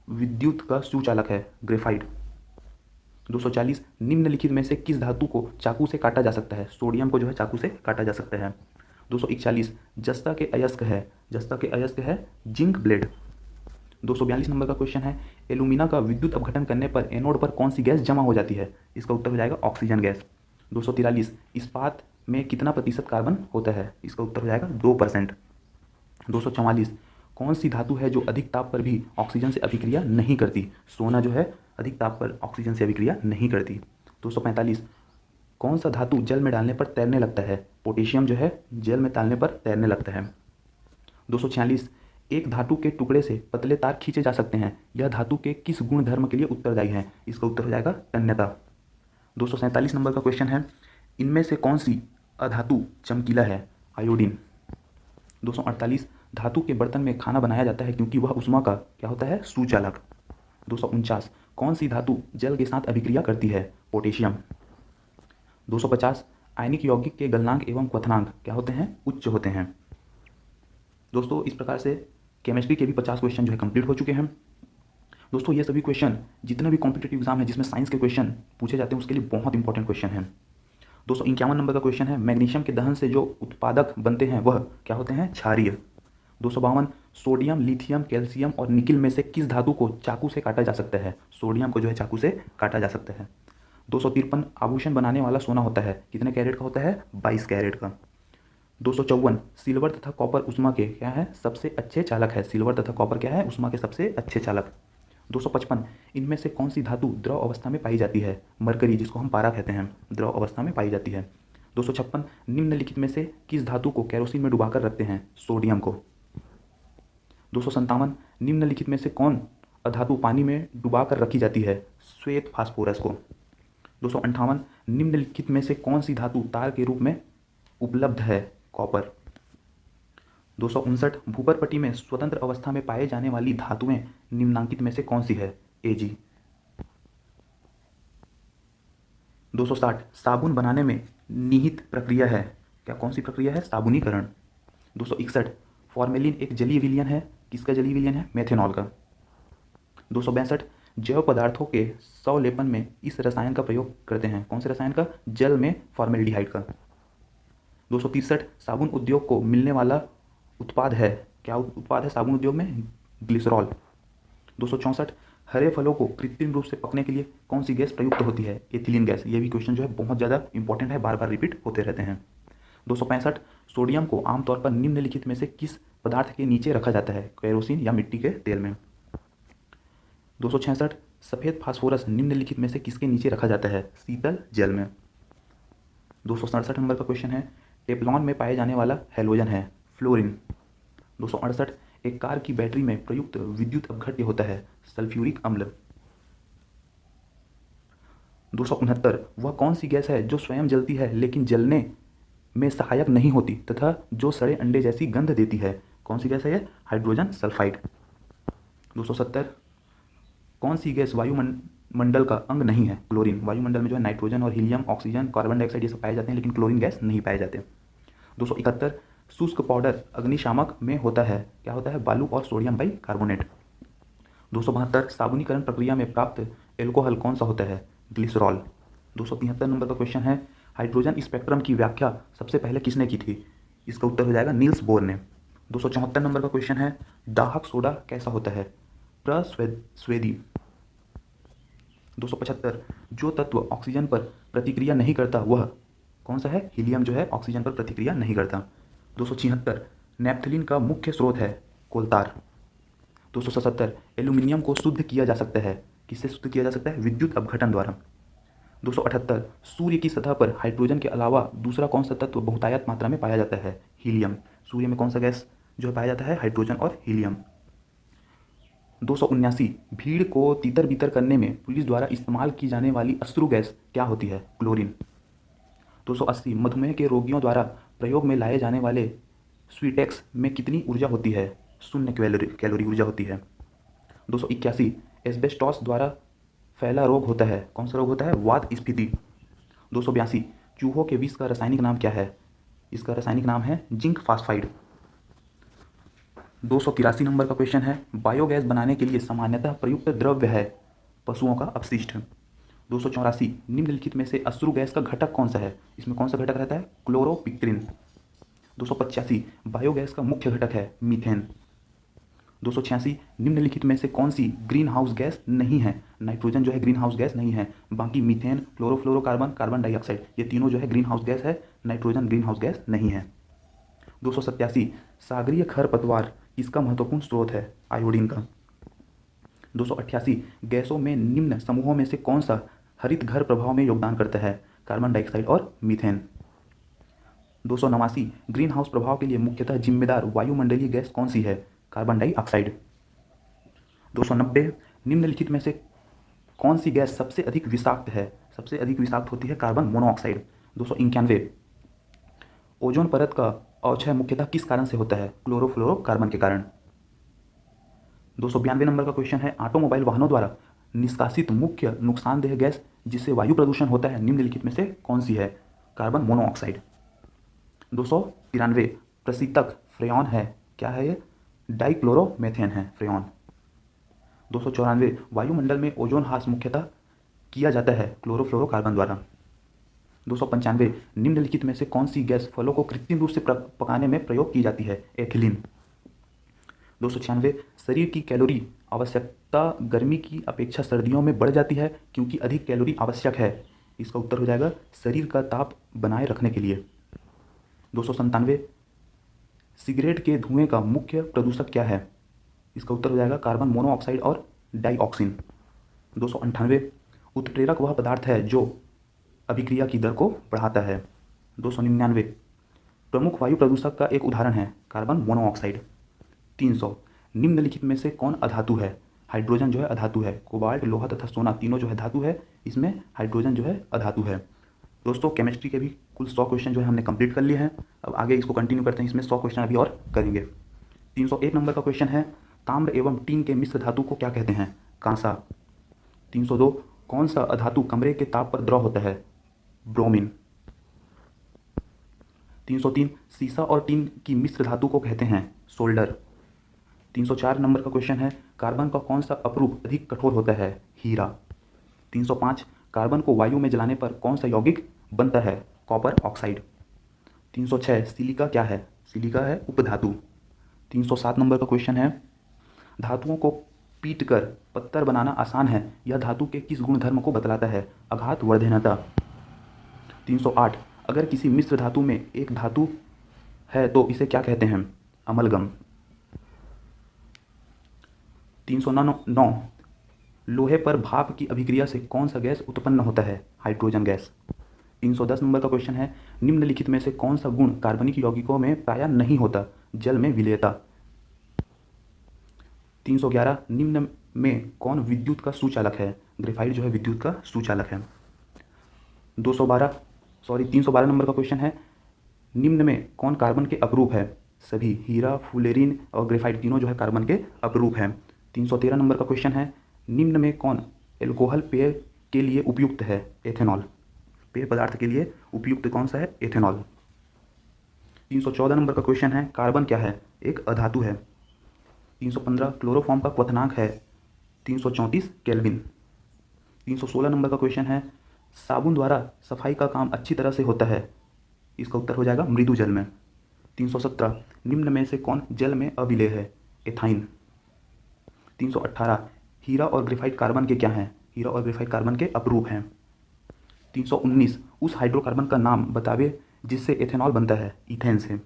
A: विद्युत का सुचालक है? ग्रेफाइट। 240, निम्नलिखित में से किस धातु को चाकू से काटा जा सकता है? सोडियम को जो है चाकू से काटा जा सकता है। 241, जस्ता के अयस्क है? जस्ता के अयस्क है जिंक ब्लेड। 242 नंबर का क्वेश्चन है, एल्यूमिना का विद्युत अपघटन करने पर एनोड पर कौन सी गैस जमा हो जाती है? इसका उत्तर हो जाएगा ऑक्सीजन गैस। 243, इस्पात में कितना प्रतिशत कार्बन होता है? इसका उत्तर हो जाएगा 2%। 244, कौन सी धातु है जो अधिक ताप पर भी ऑक्सीजन से अभिक्रिया नहीं करती? सोना जो है अधिक ताप पर ऑक्सीजन से अभिक्रिया नहीं करती। 245, कौन सा धातु जल में डालने पर तैरने लगता है? पोटेशियम जो है जल में डालने पर तैरने लगता है। 246, एक धातु के टुकड़े से पतले तार खींचे जा सकते हैं, यह धातु के किस गुण धर्म के लिए उत्तरदायी है? इसका उत्तर हो जाएगा तन्यता। 247 नंबर का क्वेश्चन है, इनमें से कौन सी अधातु चमकीला है? आयोडीन। 248, धातु के बर्तन में खाना बनाया जाता है क्योंकि वह ऊष्मा का क्या होता है? सुचालक। 249, कौन सी धातु जल के साथ अभिक्रिया करती है? पोटेशियम। 250, आयनिक यौगिक के गलनांक एवं क्वथनांक क्या होते हैं? उच्च होते हैं। दोस्तों इस प्रकार से केमिस्ट्री के भी 50 क्वेश्चन जो है कंप्लीट हो चुके हैं। दोस्तों ये सभी क्वेश्चन जितने भी कॉम्पिटेटिव एग्जाम है जिसमें साइंस के क्वेश्चन पूछे जाते हैं उसके लिए बहुत इंपॉर्टेंट क्वेश्चन है। 251 नंबर का क्वेश्चन है, मैग्नीशियम के दहन से जो उत्पादक बनते हैं वह क्या होते हैं? क्षारीय। 252, सोडियम, लिथियम, कैल्शियम और निकिल में से किस धातु को चाकू से काटा जा सकता है? सोडियम को जो है चाकू से काटा जा सकता है। 253, आभूषण बनाने वाला सोना होता है कितने कैरेट का होता है? 22 कैरेट का। 254, सिल्वर तथा कॉपर ऊष्मा के क्या है? सबसे अच्छे चालक है। सिल्वर तथा कॉपर क्या है? ऊष्मा के सबसे अच्छे चालक। 255, इनमें से कौन सी धातु द्रव अवस्था में पाई जाती है? मरकरी, जिसको हम पारा कहते हैं, द्रव अवस्था में पाई जाती है। 256 निम्नलिखित में से किस धातु को केरोसिन में डुबाकर रखते हैं? सोडियम को। 257 निम्नलिखित में से कौन अधातु पानी में डुबाकर रखी जाती है? श्वेत फास्फोरस को। 258 निम्नलिखित में से कौन सी धातु तार के रूप में उपलब्ध है? कॉपर। 259 भूपर पट्टी में स्वतंत्र अवस्था में पाए जाने वाली धातुएं निम्नांकित में से कौन सी है? Ag। 260 साबुन बनाने में निहित प्रक्रिया है, क्या कौन सी प्रक्रिया है? साबुनीकरण। 261 फॉर्मेलिन एक जलीय विलयन है, किसका जलीय विलयन है? मेथेनॉल का। 262 जैव पदार्थों के संलेपन में इस रसायन का प्रयोग करते हैं, कौन से रसायन का? जल में फॉर्मेल्डिहाइड का। 263 साबुन उद्योग को मिलने वाला उत्पाद है, क्या उत्पाद है साबुन उद्योग में? ग्लिसरॉल। 264 हरे फलों को कृत्रिम रूप से पकने के लिए कौन सी गैस प्रयुक्त होती है? Ethylene gas. ये भी क्वेश्चन जो है बहुत ज़्यादा इंपॉर्टेंट है, बार बार रिपीट होते रहते हैं। 265 सोडियम को आमतौर पर निम्नलिखित में से किस पदार्थ के नीचे रखा जाता है? केरोसिन या मिट्टी के तेल में। 266 सफ़ेद फास्फोरस निम्नलिखित में से किसके नीचे रखा जाता है? शीतल जल में। 267 नंबर का क्वेश्चन है टेफ्लॉन में पाए जाने वाला हैलोजन है? फ्लोरीन। 268 एक कार की बैटरी में प्रयुक्त विद्युत अपघट्य होता है? सल्फ्यूरिक अम्ल। 269 वह कौन सी गैस है जो स्वयं जलती है लेकिन जलने में सहायक नहीं होती तथा जो सड़े अंडे जैसी गंध देती है? कौन सी गैस है ये? Hydrogen sulphide. 270 कौन सी गैस वायुमंडल का अंग नहीं है? क्लोरीन। वायुमंडल में जो है नाइट्रोजन और हीलियम, ऑक्सीजन, कार्बन डाइऑक्साइड ये सब पाए जाते हैं, लेकिन क्लोरीन गैस नहीं पाए जाते। 271 शुष्क पाउडर अग्निशामक में होता है, क्या होता है? बालू और सोडियम बाई कार्बोनेट। 272 साबुनीकरण प्रक्रिया में प्राप्त एल्कोहल कौन सा होता है? ग्लिसरॉल। 273 नंबर का क्वेश्चन है हाइड्रोजन स्पेक्ट्रम की व्याख्या सबसे पहले किसने की थी? इसका उत्तर हो जाएगा नील्स बोर ने। 274 नंबर का क्वेश्चन है दाहक सोडा कैसा होता है? प्रस्वेदी। 275 जो तत्व ऑक्सीजन पर प्रतिक्रिया नहीं करता वह कौन सा है? हीलियम जो है ऑक्सीजन पर प्रतिक्रिया नहीं करता। 276 नैप्थलीन का मुख्य स्रोत है? कोलतार। 277 एल्यूमिनियम को शुद्ध किया जा सकता है, किससे शुद्ध किया जा सकता है? विद्युत अपघटन द्वारा। 278 सूर्य की सतह पर हाइड्रोजन के अलावा दूसरा कौन सा तत्व बहुतायत मात्रा में पाया जाता है? हीलियम। सूर्य में कौन सा गैस जो पाया जाता है? हाइड्रोजन और हीलियम। 279 भीड़ को तीतर बीतर करने में पुलिस द्वारा इस्तेमाल की जाने वाली अश्रु गैस क्या होती है? क्लोरीन। 280 मधुमेह के रोगियों द्वारा प्रयोग में लाए जाने वाले स्वीटेक्स में कितनी ऊर्जा होती है? 0 कैलोरी ऊर्जा होती है। 281 एस्बेस्टॉस द्वारा फैला रोग होता है, कौन सा रोग होता है? वात स्फीति। 282 चूहों के विष का रासायनिक नाम क्या है? इसका रासायनिक नाम है जिंक फास्फाइड। 283 नंबर का क्वेश्चन है बायोगैस बनाने के लिए सामान्यतः प्रयुक्त द्रव्य है? पशुओं का अपशिष्ट। 284 निम्नलिखित में से अश्रु गैस का घटक कौन सा है? इसमें कौन सा घटक रहता है? क्लोरोपिक्रिन। 285 बायोगैस का मुख्य घटक है? मीथेन। 286 निम्नलिखित में से कौन सी ग्रीन हाउस गैस नहीं है? नाइट्रोजन जो है ग्रीन हाउस गैस नहीं है, बाकी मीथेन, क्लोरोफ्लोरोकार्बन, कार्बन डाइऑक्साइड ये तीनों जो है ग्रीन हाउस गैस है, नाइट्रोजन ग्रीन हाउस गैस नहीं है। 287 सागरीय खरपतवार इसका महत्वपूर्ण स्रोत है? आयोडीन का। 288 गैसों में निम्न समूहों में से कौन सा हरित घर प्रभाव में योगदान करता है? कार्बन डाइऑक्साइड और मीथेन। 289 ग्रीन हाउस प्रभाव के लिए मुख्यतः जिम्मेदार वायुमंडलीय गैस कौन सी है? Carbon dioxide. 290 निम्नलिखित में से कौन सी गैस सबसे अधिक विषाक्त है? सबसे अधिक विषाक्त होती है कार्बन मोनोऑक्साइड। 291 ओजोन परत का अवक्षय मुख्यतः किस कारण से होता है? क्लोरोफ्लोरोकार्बन के कारण। 292 नंबर का क्वेश्चन है ऑटोमोबाइल वाहनों द्वारा निष्कासित मुख्य नुकसानदेह गैस जिससे वायु प्रदूषण होता है निम्नलिखित में से कौन सी है? Carbon monoxide. 293 प्रशीतक फ्रेयॉन है, क्या है ये? डाइक्लोरोमेथेन है फ्रेयॉन। 294 वायुमंडल में ओजोन ह्रास मुख्यतः किया जाता है क्लोरोफ्लोरोकार्बन द्वारा। 295 निम्नलिखित में से कौन सी गैस फलों को कृत्रिम रूप से पकाने में प्रयोग की जाती है? एथिलीन। 296 शरीर की कैलोरी आवश्यकता गर्मी की अपेक्षा सर्दियों में बढ़ जाती है क्योंकि अधिक कैलोरी आवश्यक है? इसका उत्तर हो जाएगा शरीर का ताप बनाए रखने के लिए। 297 सिगरेट के धुएं का मुख्य प्रदूषक क्या है? इसका उत्तर हो जाएगा कार्बन मोनोऑक्साइड और डाइऑक्सिन। 298 उत्प्रेरक वह पदार्थ है जो अभिक्रिया की दर को बढ़ाता है? 299 प्रमुख वायु प्रदूषक का एक उदाहरण है कार्बन मोनोऑक्साइड। 300 निम्नलिखित में से कौन अधातु है? हाइड्रोजन जो है अधातु है, कोबाल्ट, लोहा तथा सोना तीनों जो है धातु है, इसमें हाइड्रोजन जो है अधातु है। दोस्तों केमिस्ट्री के भी कुल 100 क्वेश्चन जो है हमने कंप्लीट कर लिए हैं। अब आगे इसको कंटिन्यू करते हैं, इसमें 100 क्वेश्चन अभी और करेंगे। 301 नंबर का क्वेश्चन है ताम्र एवं टीन के मिश्र धातु को क्या कहते हैं? कांसा। 302 कौन सा अधातु कमरे के ताप पर द्रव होता है? ब्रोमीन। 303 सीसा और टीन की मिश्र धातु को कहते हैं? सोल्डर। 304 नंबर का क्वेश्चन है कार्बन का कौन सा अपरूप अधिक कठोर होता है? हीरा। 305 कार्बन को वायु में जलाने पर कौन सा यौगिक बनता है? Copper oxide. 306 सिलिका क्या है? सिलिका है उपधातु। 307 नंबर का क्वेश्चन है धातुओं को पीटकर पत्थर बनाना आसान है, यह धातु के किस गुण धर्म को बतलाता है? आघात वर्धनता। 308 अगर किसी मिश्र धातु में एक धातु है तो इसे क्या कहते हैं? अमलगम। 309 लोहे पर भाप की अभिक्रिया से कौन सा गैस उत्पन्न होता है? Hydrogen gas. 310 नंबर का क्वेश्चन है निम्नलिखित में से कौन सा गुण कार्बनिक यौगिकों में प्रायः नहीं होता? जल में विलेयता। 311 निम्न में कौन विद्युत का सुचालक है? ग्रेफाइट जो है विद्युत का सुचालक है। 312 नंबर का क्वेश्चन है निम्न में कौन कार्बन के अपरूप है? सभी, हीरा, फुलेरिन और ग्रेफाइट तीनों जो है कार्बन के अपरूप हैं। 313 नंबर का क्वेश्चन है निम्न में कौन एल्कोहल पेय के लिए उपयुक्त है? एथेनॉल। पेय पदार्थ के लिए उपयुक्त कौन सा है? एथेनॉल। 314 नंबर का क्वेश्चन है कार्बन क्या है? एक अधातु है। 315 क्लोरोफॉर्म का क्वथनांक है 334 केल्विन। 316 नंबर का क्वेश्चन है साबुन द्वारा सफाई का काम अच्छी तरह से होता है, इसका उत्तर हो जाएगा मृदु जल में। 317 निम्न में से कौन जल में अविलेय है? एथाइन। 318 हीरा और ग्रेफाइट कार्बन के क्या हैं? हीरा और ग्रेफाइट कार्बन के अपरूप हैं। 319 उस हाइड्रोकार्बन का नाम बतावे जिससे एथेनॉल बनता है? इथेन से।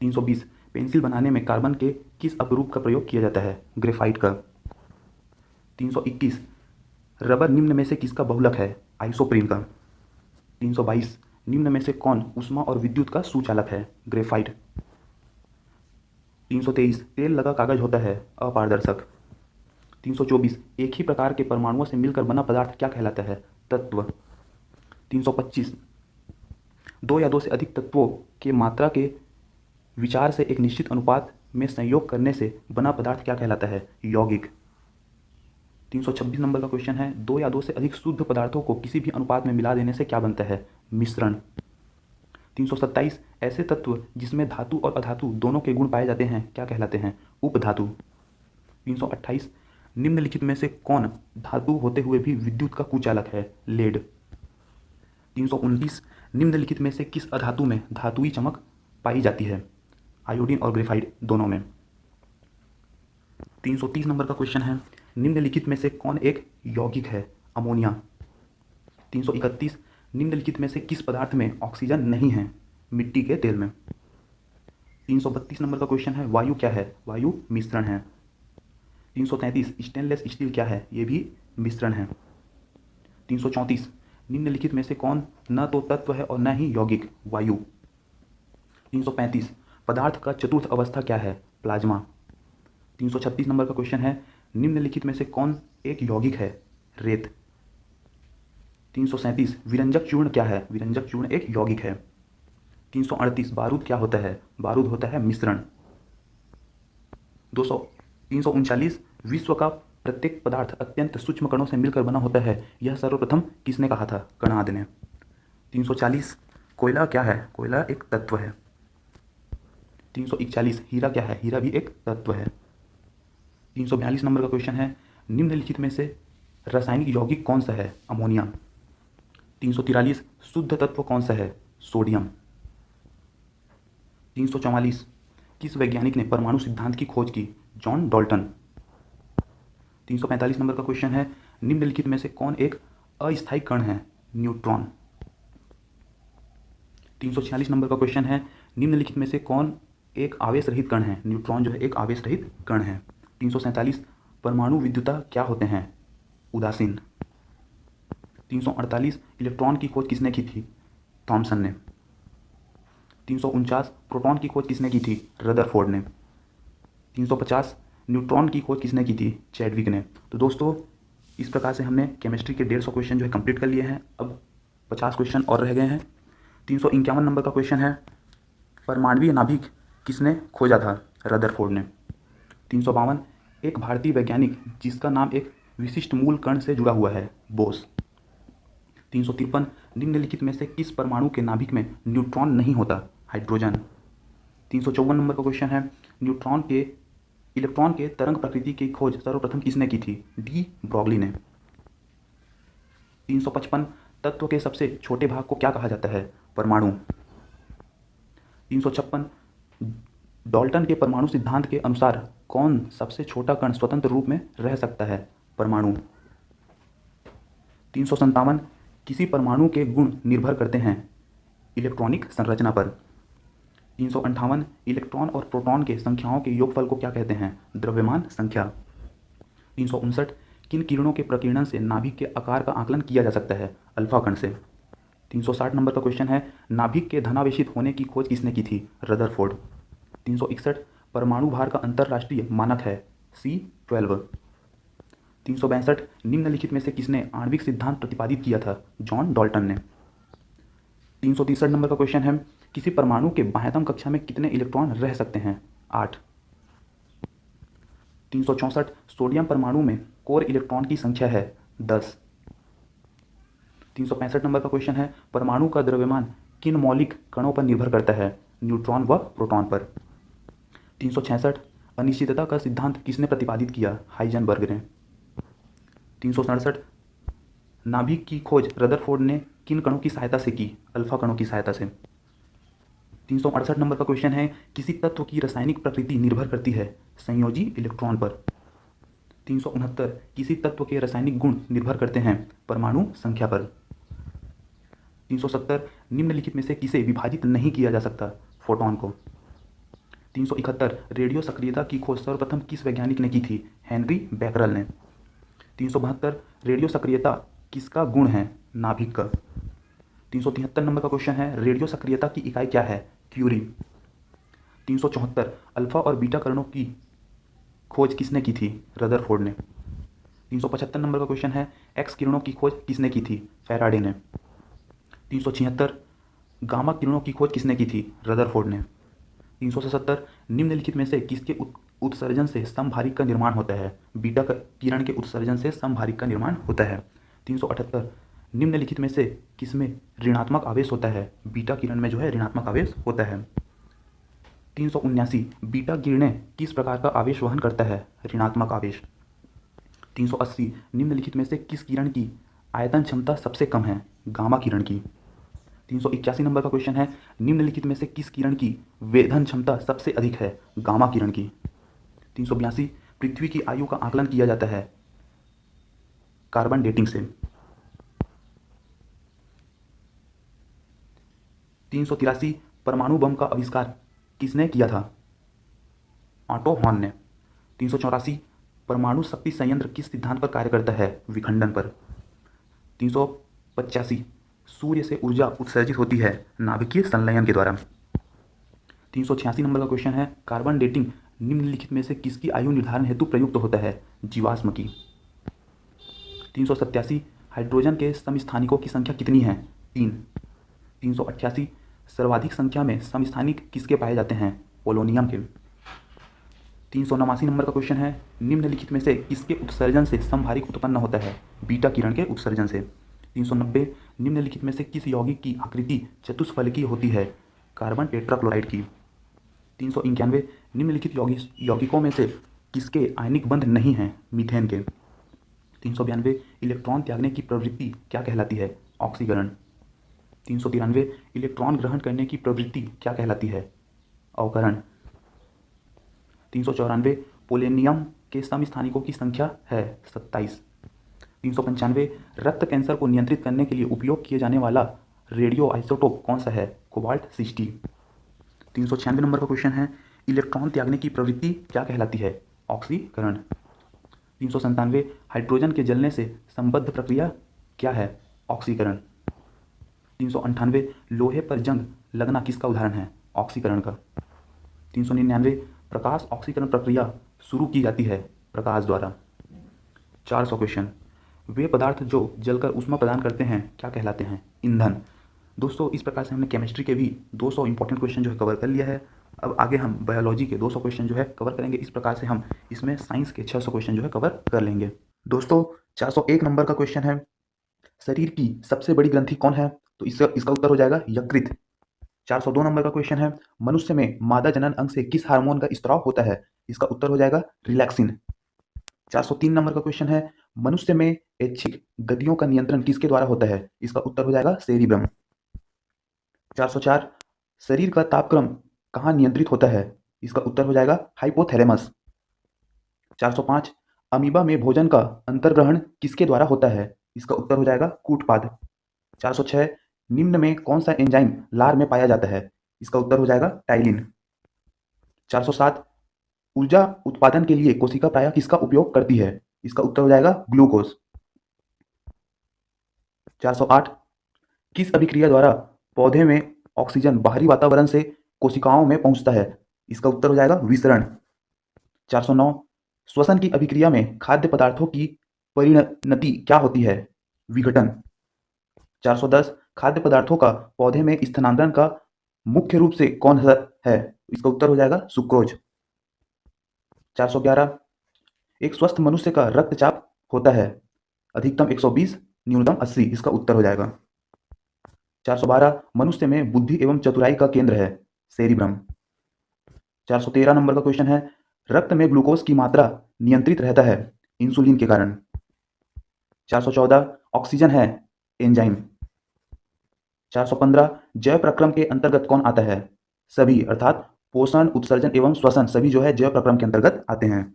A: 320 पेंसिल बनाने में कार्बन के किस अपरूप का प्रयोग किया जाता है? ग्रेफाइट का। 321 रबर निम्न में से किसका बहुलक है? आइसोप्रीन का। 322 निम्न में से कौन ऊष्मा और विद्युत का सुचालक है? ग्रेफाइट। 323 तेल लगा कागज होता है? अपारदर्शक। 324 एक ही प्रकार के परमाणुओं से मिलकर बना पदार्थ क्या कहलाता है? तत्व। 325 दो या दो से अधिक तत्वों के मात्रा के विचार से एक निश्चित अनुपात में संयोग करने से बना पदार्थ क्या कहलाता है? यौगिक। 326 नंबर का क्वेश्चन है दो या दो से अधिक शुद्ध पदार्थों को किसी भी अनुपात में मिला देने से क्या बनता है? मिश्रण। 327 ऐसे तत्व जिसमें धातु और अधातु दोनों के गुण पाए जाते हैं क्या कहलाते हैं? उपधातु। 328 निम्नलिखित में से कौन धातु होते हुए भी विद्युत का कुचालक है? लेड। 329 निम्नलिखित में से किस अधातु में धातुई चमक पाई जाती है? आयोडीन और ग्रेफाइट दोनों में। 330 नंबर का क्वेश्चन है निम्नलिखित में से कौन एक यौगिक है? अमोनिया। 331 निम्नलिखित में से किस पदार्थ में ऑक्सीजन नहीं है? मिट्टी के तेल में। 332 नंबर का क्वेश्चन है वायु क्या है? वायु मिश्रण है। 333 स्टेनलेस स्टील क्या है? ये भी मिश्रण है। 334 निम्नलिखित में से कौन न तो तत्व है और न ही यौगिक? वायु। 335 पदार्थ का चतुर्थ अवस्था क्या है? प्लाज्मा। 336 नंबर का क्वेश्चन है निम्नलिखित में से कौन एक यौगिक है? रेत। 337 विरंजक चूर्ण क्या है? विरंजक चूर्ण एक यौगिक है। 338 बारूद क्या होता है? बारूद होता है मिश्रण। 339 विश्व का प्रत्येक पदार्थ अत्यंत सूक्ष्म कणों से मिलकर बना होता है, यह सर्वप्रथम किसने कहा था? कणाद ने। 340 कोयला क्या है? कोयला एक तत्व है। 341 हीरा क्या है? हीरा भी एक तत्व है। 342 नंबर का क्वेश्चन है निम्नलिखित में से रासायनिक यौगिक कौन सा है? अमोनिया। 343 शुद्ध तत्व कौन सा है? सोडियम। 344 किस वैज्ञानिक ने परमाणु सिद्धांत की खोज की? John Dalton. 345 नंबर का क्वेश्चन है निम्नलिखित में से कौन एक अस्थायी कण है? न्यूट्रॉन। 346 नंबर का क्वेश्चन है निम्नलिखित में से कौन एक आवेश रहित कण है? न्यूट्रॉन जो है एक आवेश रहित कण है। 347 परमाणु विद्युता क्या होते हैं? उदासीन। 348 इलेक्ट्रॉन की खोज किसने की थी? थॉमसन ने। 349 प्रोटॉन की खोज किसने की थी? रदरफोर्ड ने। 350 न्यूट्रॉन की खोज किसने की थी? चैडविक ने। तो दोस्तों इस प्रकार से हमने केमिस्ट्री के 150 क्वेश्चन जो है कंप्लीट कर लिए हैं। अब 50 क्वेश्चन और रह गए हैं। 351 नंबर का क्वेश्चन है, परमाणु नाभिक किसने खोजा था? रदरफोर्ड ने। 352 एक भारतीय वैज्ञानिक जिसका नाम एक विशिष्ट मूल कण से जुड़ा हुआ है? बोस। 353 निम्नलिखित में से किस परमाणु के नाभिक में न्यूट्रॉन नहीं होता? हाइड्रोजन। 354 नंबर का क्वेश्चन है, इलेक्ट्रॉन के तरंग प्रकृति की खोज सर्वप्रथम किसने की थी? डी ब्रॉगली ने। 355 तत्व के सबसे छोटे भाग को क्या कहा जाता है? परमाणु। 356 डाल्टन के परमाणु सिद्धांत के अनुसार कौन सबसे छोटा कण स्वतंत्र रूप में रह सकता है? परमाणु। 357 किसी परमाणु के गुण निर्भर करते हैं इलेक्ट्रॉनिक संरचना पर? 358 इलेक्ट्रॉन और प्रोटॉन के संख्याओं के योगफल को क्या कहते हैं? द्रव्यमान संख्या। 359 किन किरणों के प्रकीर्णन से नाभिक के आकार का आकलन किया जा सकता है? अल्फा कण से। 360 नंबर का क्वेश्चन है, नाभिक के धनावेशित होने की खोज किसने की थी? रदरफोर्ड। 361 परमाणु भार का अंतरराष्ट्रीय मानक है? C12। 362 निम्नलिखित में से किसने आणविक सिद्धांत प्रतिपादित किया था? जॉन डाल्टन ने। 363 नंबर का क्वेश्चन है, किसी परमाणु के बाह्यतम कक्षा में कितने इलेक्ट्रॉन रह सकते हैं? 8। 364 सोडियम परमाणु में कोर इलेक्ट्रॉन की संख्या है? 10। 365 नंबर का क्वेश्चन है, परमाणु का द्रव्यमान किन मौलिक कणों पर निर्भर करता है? न्यूट्रॉन व प्रोटॉन पर। 366 अनिश्चितता का सिद्धांत किसने प्रतिपादित किया? हाइजेनबर्ग ने। 367 नाभिक की खोज रदरफोर्ड ने किन कणों की सहायता से की? अल्फा कणों की सहायता से। 368 नंबर का क्वेश्चन है, किसी तत्व की रासायनिक प्रकृति निर्भर करती है संयोजी इलेक्ट्रॉन पर? 369 किसी तत्व के रासायनिक गुण निर्भर करते हैं परमाणु संख्या पर? 370 निम्नलिखित में से किसे विभाजित नहीं किया जा सकता? फोटॉन को। 371 रेडियो सक्रियता की खोज सर्वप्रथम किस वैज्ञानिक ने की थी? हेनरी बैकरल ने। 372 रेडियो सक्रियता किसका गुण है? नाभिक का। 373 नंबर का क्वेश्चन है, रेडियो सक्रियता की इकाई क्या है? क्यूरी। 374 अल्फा और बीटा कणों की खोज किसने की थी? रदरफोर्ड ने। 375 नंबर का क्वेश्चन है, एक्स किरणों की खोज किसने की थी? फैराडे ने। 376 गामा किरणों की खोज किसने की थी? रदरफोर्ड ने। 377 निम्नलिखित में से किसके उत्सर्जन से समभारिक का निर्माण होता है? बीटा किरण के उत्सर्जन से समभारिक का निर्माण होता है। 378 निम्नलिखित में से किसमें ऋणात्मक आवेश होता है? बीटा किरण में जो है ऋणात्मक आवेश होता है। 379 बीटा किरणें किस प्रकार का आवेश वहन करता है? ऋणात्मक आवेश। 380 निम्नलिखित में से किस किरण की आयतन क्षमता सबसे कम है? गामा किरण की। 381 नंबर का क्वेश्चन है, निम्नलिखित में से किस किरण की वेधन क्षमता सबसे अधिक है? गामा किरण की। 382 पृथ्वी की आयु का आकलन किया जाता है कार्बन डेटिंग से। 383 परमाणु बम का आविष्कार किसने किया था? ऑटो हॉर्न ने। 384 परमाणु शक्ति संयंत्र किस सिद्धांत पर कार्य करता है? विखंडन पर। 385 सूर्य से ऊर्जा उत्सर्जित होती है नाभिकीय संलयन के द्वारा। 386 नंबर का क्वेश्चन है, कार्बन डेटिंग निम्नलिखित में से किसकी आयु निर्धारण हेतु प्रयुक्त होता है? जीवाश्म की। 387 हाइड्रोजन के समस्थानिकों की संख्या कितनी है? 3। 388 सर्वाधिक संख्या में समस्थानिक किसके पाए जाते हैं? पोलोनियम के। 389 नंबर का क्वेश्चन है, निम्नलिखित में से किसके उत्सर्जन से समभारिक उत्पन्न होता है? बीटा किरण के उत्सर्जन से। 390 निम्नलिखित में से किस यौगिक की आकृति चतुष्फलकीय होती है? कार्बन टेट्राक्लोराइड की। 391 निम्नलिखित यौगिकों में से किसके आयनिक बंध नहीं हैं? मीथेन के। 392 इलेक्ट्रॉन त्यागने की प्रवृत्ति क्या कहलाती है? ऑक्सीकरण। 393 इलेक्ट्रॉन ग्रहण करने की प्रवृत्ति क्या कहलाती है? अवकरण। 394 पोलोनियम के समस्थानिकों की संख्या है 27। 395 रक्त कैंसर को नियंत्रित करने के लिए उपयोग किए जाने वाला रेडियो आइसोटोप कौन सा है? कोबाल्ट 60। 396 नंबर का क्वेश्चन है, इलेक्ट्रॉन त्यागने की प्रवृत्ति क्या कहलाती है? ऑक्सीकरण। 397 हाइड्रोजन के जलने से संबद्ध प्रक्रिया क्या है? ऑक्सीकरण। 398 लोहे पर जंग लगना किसका उदाहरण है? ऑक्सीकरण का। 399 प्रकाश ऑक्सीकरण प्रक्रिया शुरू की जाती है प्रकाश द्वारा। 400 क्वेश्चन, वे पदार्थ जो जलकर ऊष्मा प्रदान करते हैं क्या कहलाते हैं? ईंधन। दोस्तों इस प्रकार से हमने केमिस्ट्री के भी 200 इंपॉर्टेंट क्वेश्चन जो है कवर कर लिया है। अब आगे हम बायोलॉजी के 200 क्वेश्चन जो है कवर करेंगे। इस प्रकार से हम इसमें साइंस के 600 क्वेश्चन जो है कवर कर लेंगे। दोस्तों 401 नंबर का क्वेश्चन है, शरीर की सबसे बड़ी ग्रंथि कौन है? तो इसका उत्तर हो जाएगा यकृत। 402 नंबर का क्वेश्चन है, मनुष्य में मादा जनन अंग से किस हार्मोन का स्त्राव होता है? इसका उत्तर हो जाएगा रिलैक्सिन। 403 नंबर का क्वेश्चन है, मनुष्य में ऐच्छिक गतियों का नियंत्रण किसके द्वारा होता है? इसका उत्तर हो जाएगा सेरिब्रम। 404 शरीर का तापक्रम कहाँ नियंत्रित होता है? इसका उत्तर हो जाएगा हाइपोथैलेमस। 405 अमीबा में भोजन का अंतर्ग्रहण किसके द्वारा होता है? इसका उत्तर हो जाएगा कूटपाद। 406 निम्न में कौन सा एंजाइम लार में पाया जाता है? इसका उत्तर हो जाएगा टाइलिन। 407 ऊर्जा उत्पादन के लिए कोशिका प्रायः किसका उपयोग करती है? इसका उत्तर हो जाएगा ग्लूकोज। 408 किस अभिक्रिया द्वारा पौधे में ऑक्सीजन बाहरी वातावरण से कोशिकाओं में पहुंचता है? इसका उत्तर हो जाएगा विसरण। 409 श्वसन की अभिक्रिया में खाद्य पदार्थों की परिणति क्या होती है? विघटन। 410 खाद्य पदार्थों का पौधे में स्थानांतरण का मुख्य रूप से कौन सा है? इसका उत्तर हो जाएगा सुक्रोज। 411 एक स्वस्थ मनुष्य का रक्तचाप होता है अधिकतम 120 न्यूनतम 80। इसका उत्तर हो जाएगा 412 मनुष्य में बुद्धि एवं चतुराई का केंद्र है सेरिब्रम। 413 नंबर का क्वेश्चन है, रक्त में ग्लूकोज की मात्रा नियंत्रित रहता है इंसुलिन के कारण। 414 ऑक्सीजन है एंजाइम। 415 जैव प्रक्रम के अंतर्गत कौन आता है? सभी, अर्थात पोषण, उत्सर्जन एवं श्वसन सभी जो है जैव प्रक्रम के अंतर्गत आते हैं।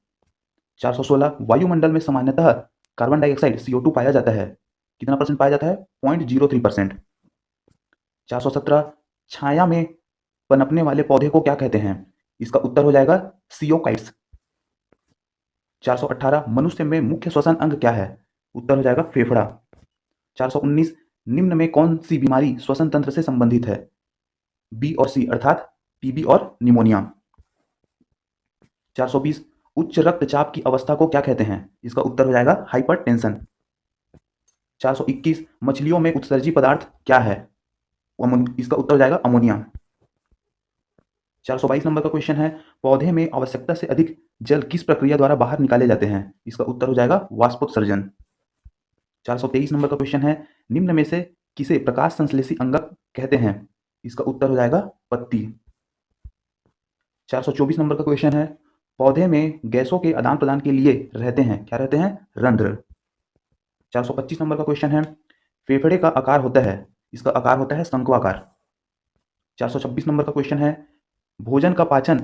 A: 416 वायुमंडल में सामान्यतः कार्बन डाइऑक्साइड CO2 पाया जाता है। कितना परसेंट पाया जाता है? 0.03%। 417 छाया में पनपने वाले पौधे को क्या कहते हैं? इसका उत्तर हो जाएगा सियोकाइट्स। 418 मनुष्य में मुख्य श्वसन अंग क्या है? उत्तर हो जाएगा फेफड़ा। 419 निम्न में कौन सी बीमारी श्वसन तंत्र से संबंधित है? बी और सी, अर्थात टीबी और निमोनिया। 420 उच्च रक्तचाप की अवस्था को क्या कहते हैं? इसका उत्तर हो जाएगा हाइपरटेंशन। 421 मछलियों में उत्सर्जी पदार्थ क्या है? इसका उत्तर हो जाएगा अमोनिया। 422 नंबर का क्वेश्चन है, पौधे में आवश्यकता से अधिक जल किस प्रक्रिया द्वारा बाहर निकाले जाते हैं? इसका उत्तर हो जाएगा वाष्पोत्सर्जन। 423 नंबर का क्वेश्चन है, निम्न में से किसे प्रकाश संश्लेषी अंगक कहते हैं? इसका उत्तर हो जाएगा पत्ती। 424 नंबर का क्वेश्चन है, पौधे में गैसों के आदान प्रदान के लिए रहते हैं, क्या रहते हैं? रंध्र। 425 नंबर का क्वेश्चन है, फेफड़े का आकार होता है, इसका आकार होता है शंक्वाकार। 426 नंबर का क्वेश्चन है, भोजन का पाचन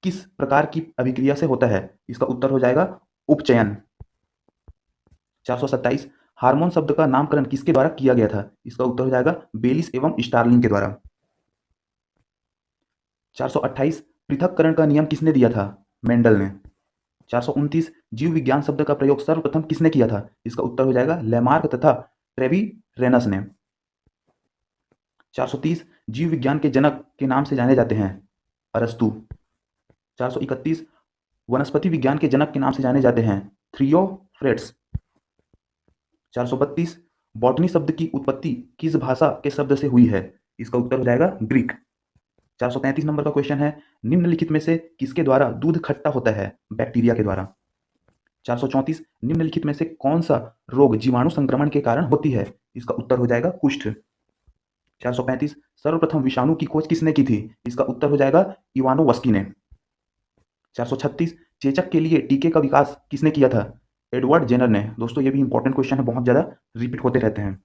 A: किस प्रकार की अभिक्रिया से होता है? इसका उत्तर हो जाएगा उपचयन। 427 हार्मोन शब्द का नामकरण किसके द्वारा किया गया था? इसका उत्तर हो जाएगा बेलिस एवं स्टार्लिंग के द्वारा। 428 पृथक्करण का नियम किसने दिया था? मेंडल ने। 429 जीव विज्ञान शब्द का प्रयोग सर्वप्रथम किसने किया था? इसका उत्तर हो जाएगा लेमार्क तथा ट्रेविरेनस ने। 430 जीव विज्ञान के जनक के नाम से जाने जाते हैं अरस्तु। 431 वनस्पति विज्ञान के जनक के नाम से जाने जाते हैं थियोफ्रेट्स। 432 बॉटनी शब्द की उत्पत्ति किस भाषा के शब्द से हुई है? इसका उत्तर हो जाएगा ग्रीक। 433 नंबर का क्वेश्चन है, निम्नलिखित में से किसके द्वारा दूध खट्टा होता है? बैक्टीरिया के द्वारा। 434 निम्नलिखित में से कौन सा रोग जीवाणु संक्रमण के कारण होती है? इसका उत्तर हो जाएगा कुष्ठ। 435 सर्वप्रथम विषाणु की खोज किसने की थी? इसका उत्तर हो जाएगा इवानोवस्की ने। 436 चेचक के लिए टीके का विकास किसने किया था? एडवर्ड जेनर ने। दोस्तों ये भी इंपॉर्टेंट क्वेश्चन है, बहुत ज्यादा रिपीट होते रहते हैं।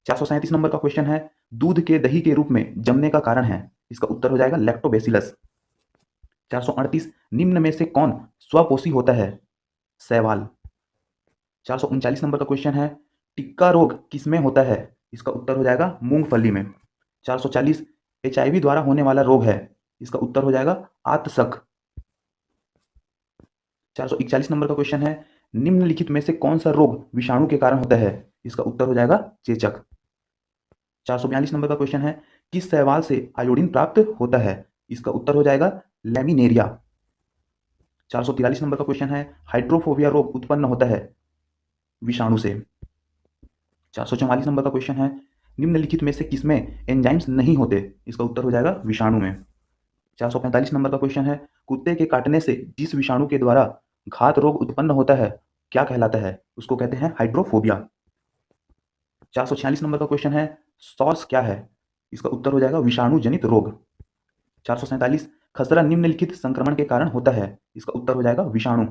A: 437 नंबर का क्वेश्चन है, दूध के दही के रूप में जमने का कारण है? इसका उत्तर हो जाएगा लैक्टोबैसिलस। 438 निम्न में से कौन स्वपोषी होता है? शैवाल। 439 नंबर का क्वेश्चन है, टिक्का रोग किसमें होता है? इसका उत्तर हो जाएगा मूंगफली में। 440 HIV द्वारा होने वाला रोग है? इसका उत्तर हो जाएगा आतशक। 441 नंबर का क्वेश्चन है, निम्नलिखित में से कौन सा रोग विषाणु के कारण होता है? इसका उत्तर हो जाएगा चेचक। 442 नंबर का क्वेश्चन है, किस शैवाल से आयोडीन प्राप्त होता है? इसका उत्तर हो जाएगा लैमिनेरिया। 443 नंबर का क्वेश्चन है, हाइड्रोफोबिया रोग उत्पन्न होता है विषाणु से। 444 नंबर का क्वेश्चन है, निम्नलिखित में से किसमें एंजाइम्स नहीं होते? इसका उत्तर हो जाएगा विषाणु में। 445 नंबर का क्वेश्चन है, कुत्ते के काटने से जिस विषाणु के द्वारा घात रोग उत्पन्न होता है क्या कहलाता है? उसको कहते हैं हाइड्रोफोबिया। 446 नंबर का क्वेश्चन है, सॉस क्या है? इसका उत्तर हो जाएगा विषाणु जनित रोग। 447, खसरा निम्नलिखित संक्रमण के कारण होता है? इसका उत्तर हो जाएगा विषाणु।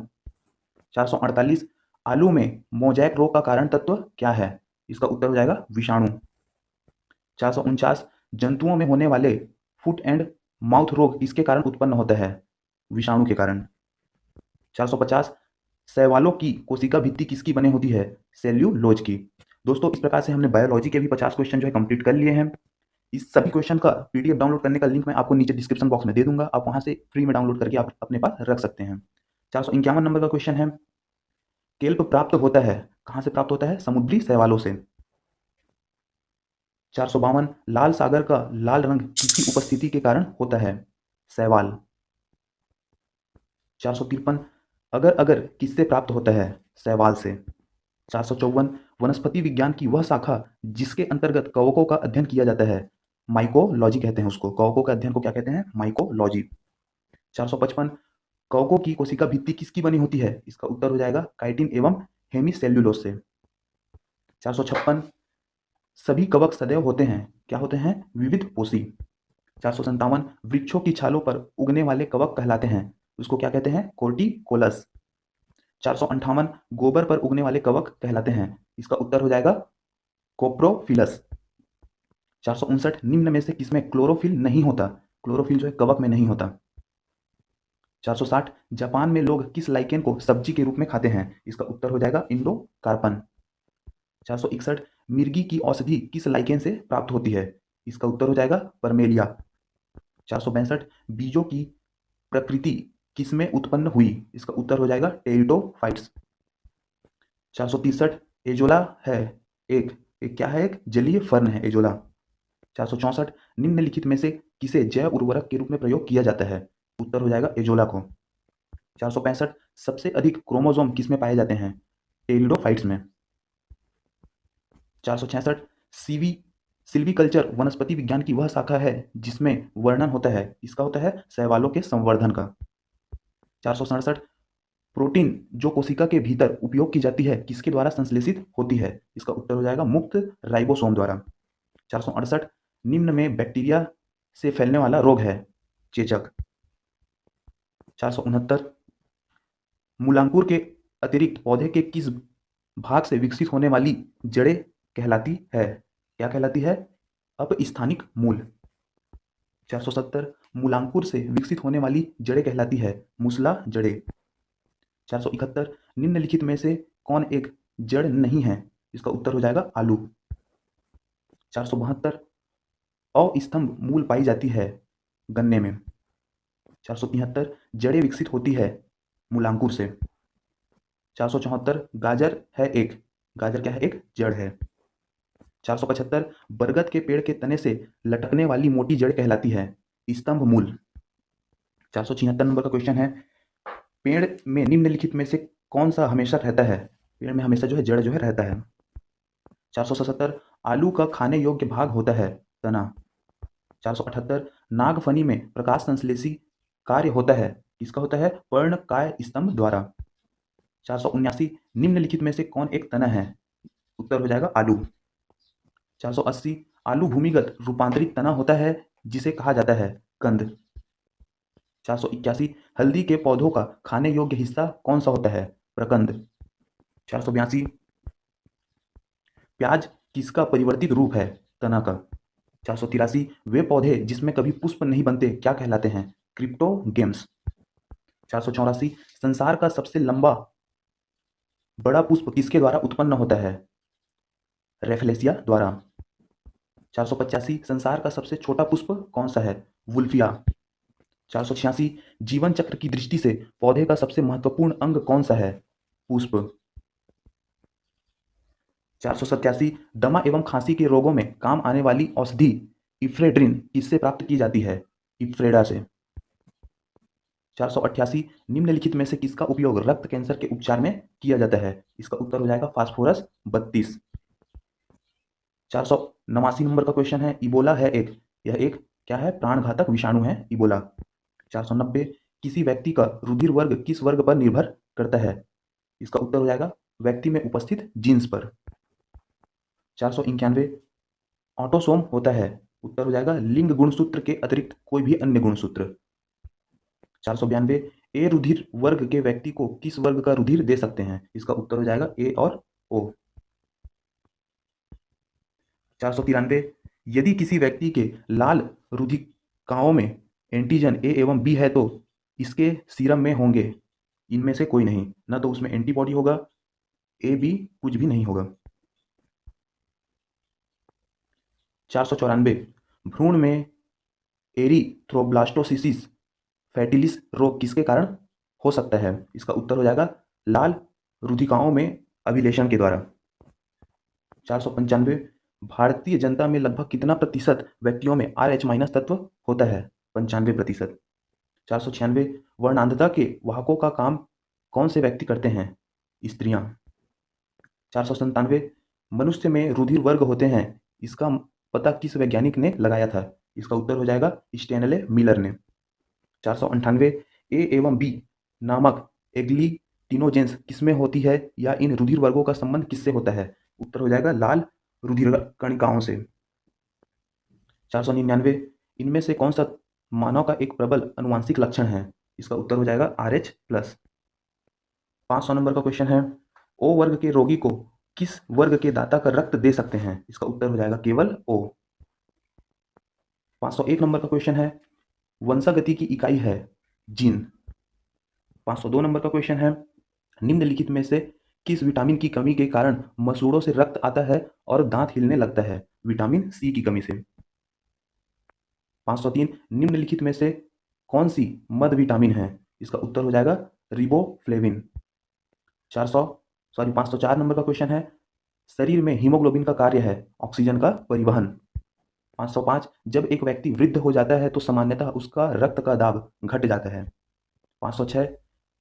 A: 448, आलू में मोजैक रोग का कारण तत्व क्या है? इसका उत्तर हो जाएगा विषाणु। 449, जंतुओं में होने वाले फुट एंड माउथ रोग किसके कारण उत्पन्न होता है? विषाणु के कारण। 450, शैवालों की कोशिका भित्ति किसकी बनी होती है? सेल्यूलोज की। दोस्तों, इस प्रकार से हमने बायोलॉजी के भी 50 क्वेश्चन जो है कंप्लीट कर लिए हैं। इस सभी क्वेश्चन का पीडीएफ डाउनलोड करने का लिंक मैं आपको नीचे डिस्क्रिप्शन बॉक्स में दे दूंगा, आप वहां से फ्री में डाउनलोड करके आप अपने पास रख सकते हैं। 451 नंबर का क्वेश्चन है, केल्प प्राप्त होता है, कहां से प्राप्त होता है? समुद्री शैवालों से। 452, लाल सागर का लाल रंग किसकी उपस्थिति के कारण होता है? शैवाल। 453, अगर अगर किससे प्राप्त होता है? शैवाल से। 454, वनस्पति विज्ञान की वह शाखा जिसके अंतर्गत कवकों का अध्ययन किया जाता है, माइकोलॉजी कहते हैं उसको। कवकों के अध्ययन को क्या कहते हैं? माइकोलॉजी। 455, कवकों की कोशिका भित्ति किसकी बनी होती है? इसका उत्तर हो जाएगा काइटिन एवं हेमीसेल्युलोज से। 456, सभी कवक सदैव होते हैं, क्या होते हैं? विविध पोषी। 457, वृक्षों की छालों पर उगने वाले कवक कहलाते हैं, उसको क्या कहते हैं? कोर्टिकोलस। 458, गोबर पर उगने वाले कवक कहलाते हैं, इसका उत्तर हो जाएगा कोप्रोफिलस। 459, निम्न में से किसमें क्लोरोफिल नहीं होता? क्लोरोफिल जो है कवक में नहीं होता। 460, जापान में लोग किस लाइकेन को सब्जी के रूप में खाते हैं? इसका उत्तर हो जाएगा इंडोकार्पन। 461, मिर्गी की औषधि किस लाइकेन से प्राप्त होती है? इसका उत्तर हो जाएगा परमेलिया। 462, बीजों की प्रकृति किसमें उत्पन्न हुई? इसका उत्तर हो जाएगा टेरिडोफाइट्स। 463, एजोला है एक क्या है? एक जलीय फर्न है एजोला। 464, निम्नलिखित में से किसे जैव उर्वरक के रूप में प्रयोग किया जाता है? उत्तर हो जाएगा एजोला को। 465, सबसे अधिक क्रोमोसोम किसमें पाए जाते हैं? टेरिडोफाइट्स में। 466, सिल्वीकल्चर वनस्पति विज्ञान की वह शाखा है जिसमें वर्णन होता है, इसका होता है शैवालों के संवर्धन का। 467, प्रोटीन जो कोशिका के भीतर उपयोग की जाती है किसके द्वारा संश्लेषित होती है? इसका उत्तर हो जाएगा मुक्त राइबोसोम द्वारा। 468, निम्न में बैक्टीरिया से फैलने वाला रोग है? चेचक। 469, मूलांकुर के अतिरिक्त पौधे के किस भाग से विकसित होने वाली जड़ें कहलाती है? क्या कहलाती है? अपस्थानिक मूल। 470, मूलांकुर से विकसित होने वाली जड़ें कहलाती है मूसला जड़ें। 471, निम्नलिखित में से कौन एक जड़ नहीं है? इसका उत्तर हो जाएगा आलू। 472, अस्तंभ मूल पाई जाती है गन्ने में। 473, जड़ें विकसित होती है मूलांकुर से। 474, गाजर क्या है? एक जड़ है। 475, बरगद के पेड़ के तने से लटकने वाली मोटी जड़ कहलाती है स्तंभ मूल। 476 नंबर का क्वेश्चन है, पेड़ में निम्नलिखित में से कौन सा हमेशा रहता है? पेड़ में हमेशा जो है जड़ जो है रहता है। 477, आलू का खाने योग्य भाग होता है तना। 478, नागफनी में प्रकाश संश्लेषी कार्य होता है, किसका होता है? पर्णकाय स्तंभ द्वारा। 479, निम्नलिखित में से कौन एक तना है? उत्तर हो जाएगा आलू। 480, आलू भूमिगत रूपांतरित तना होता है जिसे कहा जाता है कंद। 481, हल्दी के पौधों का खाने योग्य हिस्सा कौन सा होता है? प्रकंद। 482, प्याज किसका परिवर्तित रूप है? तना का। 483, वे पौधे जिसमें कभी पुष्प नहीं बनते क्या कहलाते हैं? क्रिप्टोगेम्स। 484, संसार का सबसे लंबा बड़ा पुष्प किसके द्वारा उत्पन्न होता है? रेफलेसिया द्वारा। 485, संसार का सबसे छोटा पुष्प कौन सा है? वुल्फिया। 486, जीवन चक्र की दृष्टि से पौधे का सबसे महत्वपूर्ण अंग कौन सा है? पुष्प। 487 दमा एवं खांसी के रोगों में काम आने वाली औषधि इफ्रेड्रिन किससे प्राप्त की जाती है? इफ्रेडा से। 488 निम्नलिखित में से किसका उपयोग रक्त कैंसर के उपचार में किया जाता है? इसका उत्तर हो जाएगा फास्फोरस 32। 489 नंबर का क्वेश्चन है, इबोला है यह एक क्या है? प्राणघातक विषाणु है इबोला। 490 किसी व्यक्ति का रुधिर वर्ग किस वर्ग पर निर्भर करता है? इसका उत्तर हो जाएगा व्यक्ति में उपस्थित जीन्स पर। 491 ऑटोसोम होता है, उत्तर हो जाएगा लिंग गुणसूत्र के अतिरिक्त कोई भी अन्य गुणसूत्र। 492 ए रुधिर वर्ग के व्यक्ति को किस वर्ग का रुधिर दे सकते हैं? इसका उत्तर हो जाएगा ए और ओ। 493 यदि किसी व्यक्ति के लाल रुधिकाओं में एंटीजन ए एवं बी है तो इसके सीरम में होंगे इनमें से कोई नहीं, ना तो उसमें एंटीबॉडी होगा, ए बी कुछ भी नहीं होगा। 494 भ्रूण में एरिथ्रोब्लास्टोसिस फैटिलिस रोग किसके कारण हो सकता है? इसका उत्तर हो जाएगा लाल रुधिकाओं में अभिलेशन के द्वारा। 495 भारतीय जनता में लगभग कितना प्रतिशत व्यक्तियों में RH- तत्व होता है? 95%। 496 वर्णांधता के वाहकों का काम कौन से व्यक्ति करते हैं? स्त्रियां। 497 मनुष्य में रुधिर वर्ग होते हैं, इसका पता किस वैज्ञानिक ने लगाया था? इसका उत्तर हो जाएगा स्टेनले मिलर ने। 498 ए एवं बी नामक एग्लीटिनोजेंस किसमें होती है या इन रुधिर वर्गों का संबंध किससे होता है? उत्तर हो जाएगा लाल रुधिर कणिकाओं से। 499 इनमें से कौन सा मानव का एक प्रबल अनुवांशिक लक्षण है? इसका उत्तर हो जाएगा RH+। 500 नंबर का क्वेश्चन है, ओ वर्ग के रोगी को किस वर्ग के दाता का रक्त दे सकते हैं? इसका उत्तर हो जाएगा केवल ओ। 501 नंबर का क्वेश्चन है, वंशागति की इकाई है जीन। 502 नंबर का क्वेश्चन है, निम्नलिखित में से किस विटामिन की कमी के कारण मसूड़ों से रक्त आता है और दांत हिलने लगता है? विटामिन सी की कमी से। 503 निम्नलिखित में से कौन सी मद विटामिन है? इसका उत्तर हो जाएगा रिबोफ्लेविन। 504 नंबर का क्वेश्चन है, शरीर में हीमोग्लोबिन का कार्य है ऑक्सीजन का परिवहन। 505 जब एक व्यक्ति वृद्ध हो जाता है तो सामान्यतः उसका रक्त का दाब घट जाता है। 506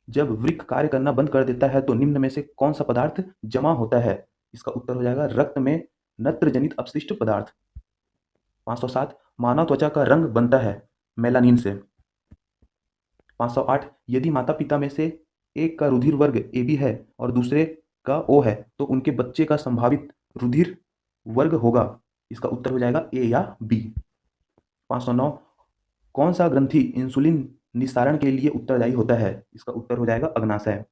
A: जब वृक्क कार्य करना बंद कर देता है तो निम्न में से कौन सा पदार्थ जमा होता है? इसका उत्तर हो जाएगा रक्त में नत्र जनित अपशिष्ट पदार्थ। 507 मानव त्वचा का रंग बनता है मेलानिन से। 508 यदि माता पिता में से एक का रुधिर वर्ग AB है और दूसरे का O है तो उनके बच्चे का संभावित रुधिर वर्ग होगा, इसका उत्तर हो जाएगा A या B। 509 कौन सा ग्रंथि इंसुलिन निस्तारण के लिए उत्तरदायी होता है? इसका उत्तर हो जाएगा अग्नाशय।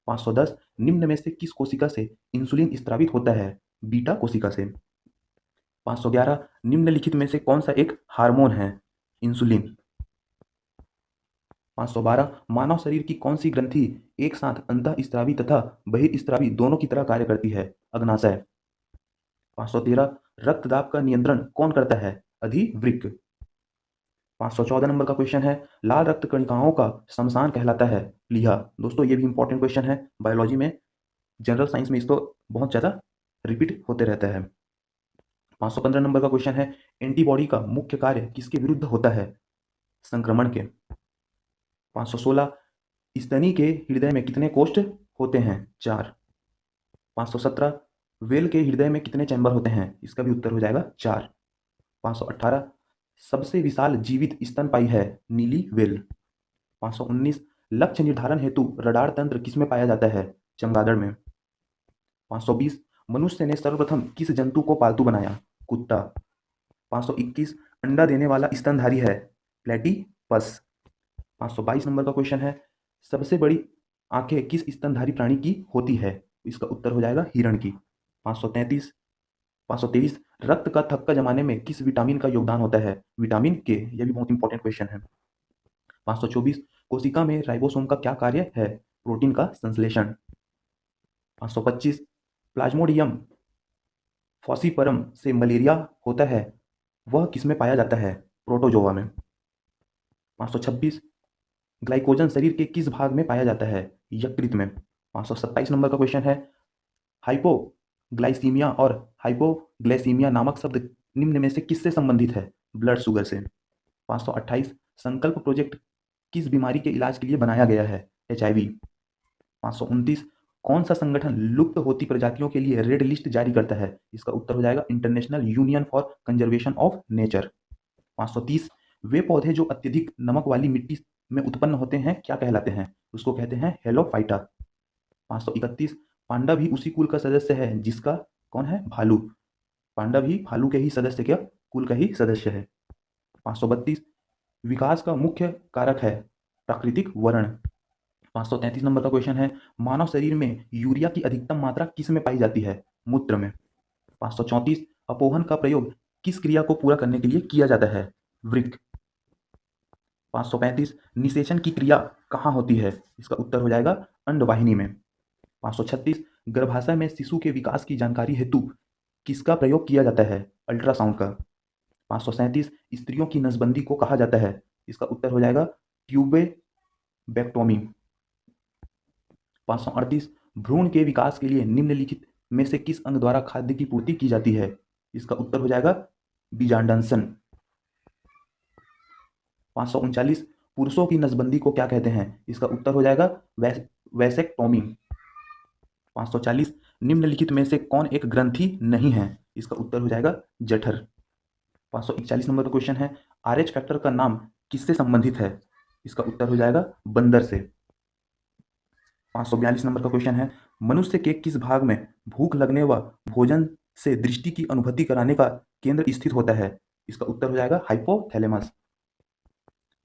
A: 510 निम्न में से किस कोशिका से इंसुलिन स्त्रावित होता है? बीटा कोशिका से। 511 निम्नलिखित में से कौन सा एक हार्मोन है? इंसुलिन। 512 मानव शरीर की कौन सी ग्रंथि एक साथ अंतःस्रावी तथा बहिर्स्रावी दोनों की तरह कार्य करती है? अग्नाशय। 513 रक्तदाब का नियंत्रण कौन करता है? अधिवृक्क। 514 नंबर का क्वेश्चन है, लाल रक्त कणिकाओं का शमशान कहलाता है प्लीहा। दोस्तों ये भी इंपॉर्टेंट क्वेश्चन है बायोलॉजी में, जनरल साइंस में इसको बहुत ज़्यादा रिपीट होते रहता है। 515 नंबर का क्वेश्चन है, एंटीबॉडी का मुख्य कार्य किसके विरुद्ध होता है? संक्रमण के। 516 स्तनी के हृदय में कितने कोष्ठ होते हैं? 4। 517 वेल के हृदय में कितने चैम्बर होते हैं? इसका भी उत्तर हो जाएगा 4। 518 सबसे विशाल जीवित स्तनपायी है नीली वेल। 519 लक्ष्य निर्धारण हेतु रडार तंत्र किसमें पाया जाता है? चमगादड़ में। 520 मनुष्य ने सर्वप्रथम किस जंतु को पालतू बनाया? कुत्ता। 521 अंडा देने वाला स्तनधारी है प्लेटिपस। 522 नंबर का क्वेश्चन है, सबसे बड़ी आंखें किस स्तनधारी प्राणी की होती है? इसका उत्तर हो जाएगा हिरण की। 523 रक्त का थक्का जमाने में किस विटामिन का योगदान होता है? विटामिन के। यह भी बहुत इंपॉर्टेंट क्वेश्चन है। 524 कोशिका में राइबोसोम का क्या कार्य है? प्रोटीन का संश्लेषण। 525 प्लाज्मोडियम फॉसीपरम से मलेरिया होता है, वह किसमें पाया जाता है? प्रोटोजोआ में। 526 ग्लाइकोजन शरीर के किस भाग में पाया जाता है? यकृत में। 527 नंबर का क्वेश्चन है, हाइपो ग्लाइसीमिया और हाइपोग्लाइसीमिया नामक शब्द निम्न में से किससे संबंधित है? ब्लड शुगर से। 528 संकल्प प्रोजेक्ट किस बीमारी के इलाज के लिए बनाया गया है? HIV। 529 कौन सा संगठन लुप्त होती प्रजातियों के लिए रेड लिस्ट जारी करता है? इसका उत्तर हो जाएगा international union for conservation of nature. 530 वे पौधे जो अत्यधिक नमक वाली मिट्टी में उत्पन्न होते हैं क्या कहलाते हैं? उसको कहते हैं हेलोफाइटा। 531 पांडा भी उसी कुल का सदस्य है जिसका कौन है? भालू। पांडा भी भालू के ही सदस्य क्या कुल का ही सदस्य है। 532 विकास का मुख्य कारक है प्राकृतिक वर्ण। 533 नंबर का क्वेश्चन है मानव शरीर में यूरिया की अधिकतम मात्रा किस में पाई जाती है? मूत्र में। 534 अपोहन का प्रयोग किस क्रिया को पूरा करने के लिए किया जाता है? वृक्क। 535 निषेचन की क्रिया कहाँ होती है? इसका उत्तर हो जाएगा अंडवाहिनी में। 536 गर्भाशय में शिशु के विकास की जानकारी हेतु किसका प्रयोग किया जाता है? अल्ट्रासाउंड का। 537 स्त्रियों की नसबंदी को कहा जाता है? इसका उत्तर हो जाएगा ट्यूबेक्टोमी। 538 भ्रूण के विकास के लिए निम्नलिखित में से किस अंग द्वारा खाद्य की पूर्ति की जाती है? इसका उत्तर हो जाएगा बीजांडांसन। 539 पुरुषों की नसबंदी को क्या कहते हैं? इसका उत्तर हो जाएगा वैसेक्टोमी। 540 निम्नलिखित में से कौन एक ग्रंथि नहीं है? इसका उत्तर हो जाएगा जठर। 541 नंबर का क्वेश्चन है RH फैक्टर का नाम किससे संबंधित है? इसका उत्तर हो जाएगा बंदर से। 542 नंबर का क्वेश्चन है मनुष्य के किस भाग में भूख लगने व भोजन से दृष्टि की अनुभूति कराने का केंद्र स्थित होता है? इसका उत्तर हो जाएगा हाइपोथैलेमस।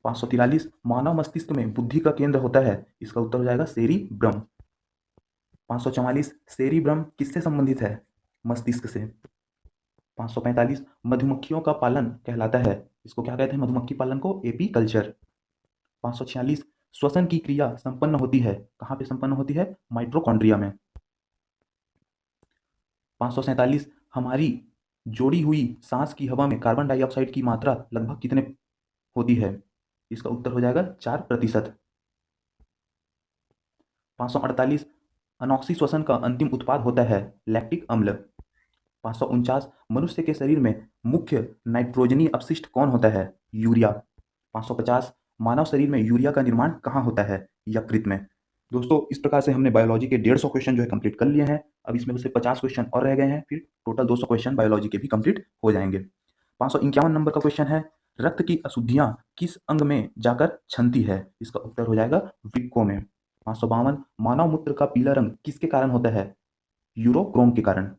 A: 543 मानव मस्तिष्क में बुद्धि का केंद्र होता है? इसका उत्तर हो जाएगा सेरिब्रम। 544 सेरिब्रम किससे संबंधित है? मस्तिष्क से। 545 मधुमक्खियों का पालन कहलाता है? इसको क्या कहते हैं? मधुमक्खी पालन को एपीकल्चर। 546 श्वसन की क्रिया संपन्न होती है कहाँ पे संपन्न होती है? माइटोकॉन्ड्रिया में। 547 हमारी जोड़ी हुई सांस की हवा में कार्बन डाइऑक्साइड की मात्रा लगभग कितने होती है? इसका उत्तर हो जाएगा 4%। 548 अनॉक्सी श्वसन का अंतिम उत्पाद होता है लैक्टिक अम्ल। 549 मनुष्य के शरीर में मुख्य नाइट्रोजनी अपशिष्ट कौन होता है? यूरिया। 550 मानव शरीर में यूरिया का निर्माण कहाँ होता है? यकृत में। दोस्तों इस प्रकार से हमने बायोलॉजी के 150 क्वेश्चन जो है कंप्लीट कर लिए हैं। अब इसमें से 50 क्वेश्चन और रह गए हैं, फिर टोटल 200 क्वेश्चन बायोलॉजी के भी कंप्लीट हो जाएंगे। 551 नंबर का क्वेश्चन है रक्त की अशुद्धियां किस अंग में जाकर छनती है? इसका उत्तर हो जाएगा वृक्कों में। 552 मानव मूत्र का पीला रंग किसके कारण होता है? यूरोक्रोम के कारण।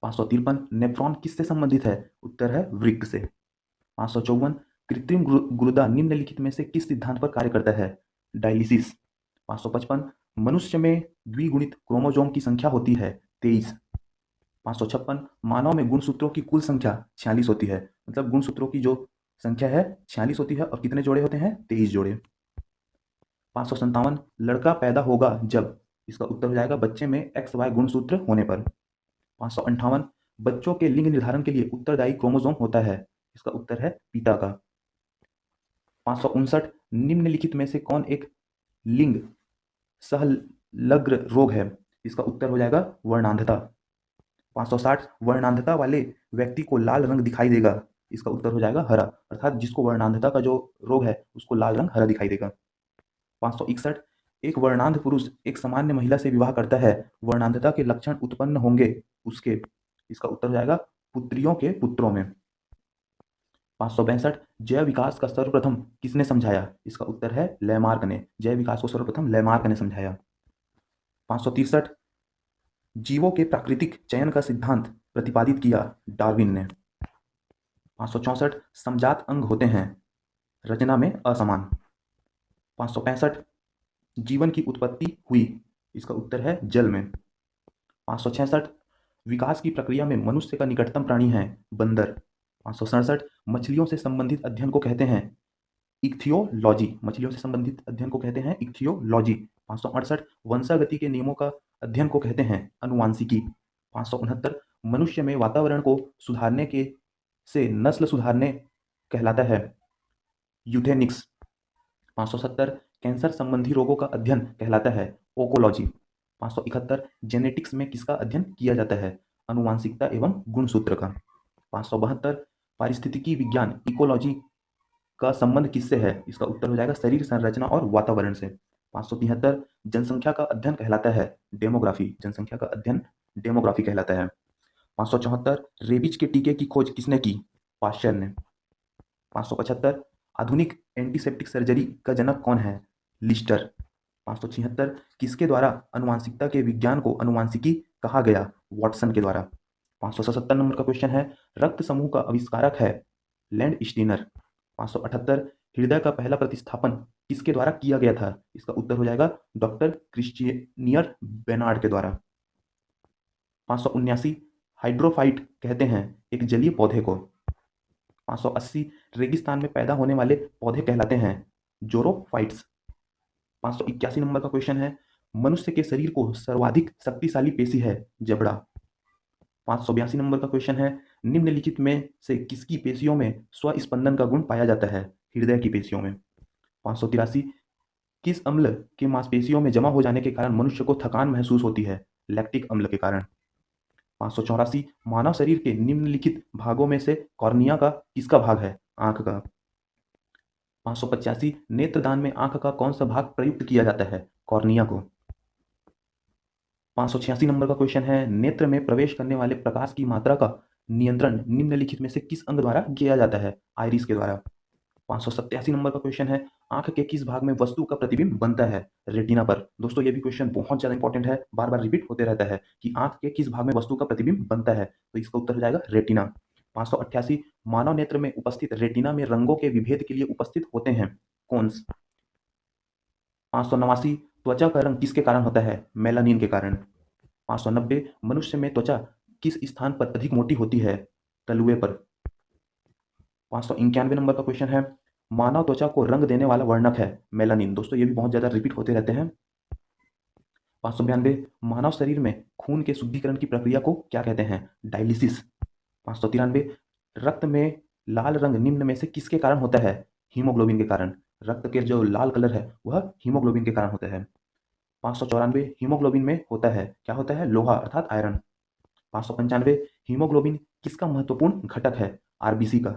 A: 553 नेफ्रॉन किससे संबंधित है? उत्तर है वृक्क से। 554 कृत्रिम गुर्दा निम्नलिखित में से किस सिद्धांत पर कार्य करता है? डायलिसिस। 555 मनुष्य में द्विगुणित क्रोमोसोम की संख्या होती है 23। 556 मानव में गुणसूत्रों की कुल संख्या 46 होती है, मतलब गुणसूत्रों की जो संख्या है 46 होती है और कितने जोड़े होते हैं? 23 जोड़े। 557 लड़का पैदा होगा जब? इसका उत्तर हो जाएगा बच्चे में XY गुणसूत्र होने पर। 558 बच्चों के लिंग निर्धारण के लिए उत्तरदायी क्रोमोसोम होता है? इसका उत्तर है पिता का। 559 निम्नलिखित में से कौन एक लिंग सहलग्न रोग है? इसका उत्तर हो जाएगा वर्णांधता। 560 वर्णांधता वाले व्यक्ति को लाल रंग दिखाई देगा? इसका उत्तर हो जाएगा हरा, अर्थात जिसको वर्णांधता का जो रोग है उसको लाल रंग हरा दिखाई देगा। 561 एक वर्णांध पुरुष एक सामान्य महिला से विवाह करता है, वर्णांधता के लक्षण उत्पन्न होंगे उसके? इसका उत्तर हो जाएगा पुत्रियों के पुत्रों में। 562 जैव विकास का सर्वप्रथम किसने समझाया? इसका उत्तर है लैमार्क ने। जैव विकास को सर्वप्रथम लैमार्क ने समझाया। 563 जीवों के प्राकृतिक चयन का सिद्धांत प्रतिपादित किया डार्विन ने। 564 समजात अंग होते हैं रचना में असमान। 565 जीवन की उत्पत्ति हुई? इसका उत्तर है जल में। 566 विकास की प्रक्रिया में मनुष्य का निकटतम प्राणी है बंदर। 567 मछलियों से संबंधित अध्ययन को कहते हैं इक्थियोलॉजी। मछलियों से संबंधित अध्ययन को कहते हैं इक्थियोलॉजी। 568 वंशागति के नियमों का अध्ययन को कहते हैं अनुवांशिकी। 569 मनुष्य में वातावरण को सुधारने के से नस्ल सुधारने कहलाता है यूथेनिक्स। 570 कैंसर संबंधी रोगों का अध्ययन कहलाता है ओकोलॉजी। 571 जेनेटिक्स में किसका अध्ययन किया जाता है? अनुवांशिकता एवं गुणसूत्र का। 572 पारिस्थितिकी विज्ञान इकोलॉजी का संबंध किससे है? इसका उत्तर हो जाएगा शरीर संरचना और वातावरण से। 573 जनसंख्या का अध्ययन कहलाता है डेमोग्राफी। जनसंख्या का अध्ययन डेमोग्राफी कहलाता है। 574 रेबीज के टीके की खोज किसने की? पाश्चर ने। 575 आधुनिक एंटीसेप्टिक सर्जरी का जनक कौन है? लिस्टर। 576 किसके द्वारा अनुवांशिकता के विज्ञान को अनुवांशिकी कहा गया? वॉटसन के द्वारा। 577 नंबर का क्वेश्चन है, रक्त समूह का आविष्कारक है लैंड स्टीनर। 578 हृदय का पहला प्रतिस्थापन किसके द्वारा किया गया था? इसका उत्तर हो जाएगा डॉक्टर क्रिश्चियनियर बेनार्ड के द्वारा। 579 हाइड्रोफाइट कहते हैं एक जलीय पौधे को। 580 रेगिस्तान में पैदा होने वाले पौधे कहलाते हैं जोरोफाइट्स। 581 नंबर का क्वेश्चन है, मनुष्य के शरीर को सर्वाधिक शक्तिशाली पेशी है जबड़ा। 582 नंबर का क्वेश्चन है, निम्नलिखित में से किसकी पेशियों में स्वस्पंदन का गुण पाया जाता है? हृदय की पेशियों में। 583 किस अम्ल के मांसपेशियों में जमा हो जाने के कारण मनुष्य को थकान महसूस होती है? लैक्टिक अम्ल के कारण। 584 मानव शरीर के निम्नलिखित भागों में से कॉर्निया का किसका भाग है? आंख का। 585 नेत्रदान में आंख का कौन सा भाग प्रयुक्त किया जाता है? कॉर्निया को। 586 नंबर का क्वेश्चन है, नेत्र में प्रवेश करने वाले प्रकाश की मात्रा का नियंत्रण निम्नलिखित में से किस अंग द्वारा किया जाता है? आइरिस के द्वारा। 587 नंबर का क्वेश्चन है, आंख के किस भाग में वस्तु का प्रतिबिंब बनता है? रेटिना पर। दोस्तों ये भी क्वेश्चन बहुत ज्यादा इंपॉर्टेंट है, बार बार रिपीट होते रहता है कि आंख के किस भाग में वस्तु का प्रतिबिंब बनता है, तो इसका उत्तर हो जाएगा रेटिना। 588 मानव नेत्र में उपस्थित रेटिना में रंगों के विभेद के लिए उपस्थित होते हैं कोन्स। 589 त्वचा का रंग किसके कारण होता है? मेलानिन के कारण। 590 मनुष्य में त्वचा किस स्थान पर अधिक मोटी होती है? तलुए पर। 591 नंबर का क्वेश्चन है, मानव त्वचा को रंग देने वाला वर्णक है मेलानिन। दोस्तों ये भी बहुत ज्यादा रिपीट होते रहते हैं। 592 मानव शरीर में खून के शुद्धिकरण की प्रक्रिया को क्या कहते हैं? डायलिसिस। 593 रक्त में लाल रंग निम्न में से किसके कारण होता है? हीमोग्लोबिन के कारण। रक्त के जो लाल कलर है वह हीमोग्लोबिन के कारण होता है। 594 हीमोग्लोबिन में होता है, क्या होता है? लोहा अर्थात आयरन। 595 हीमोग्लोबिन किसका महत्वपूर्ण घटक है? आरबीसी का।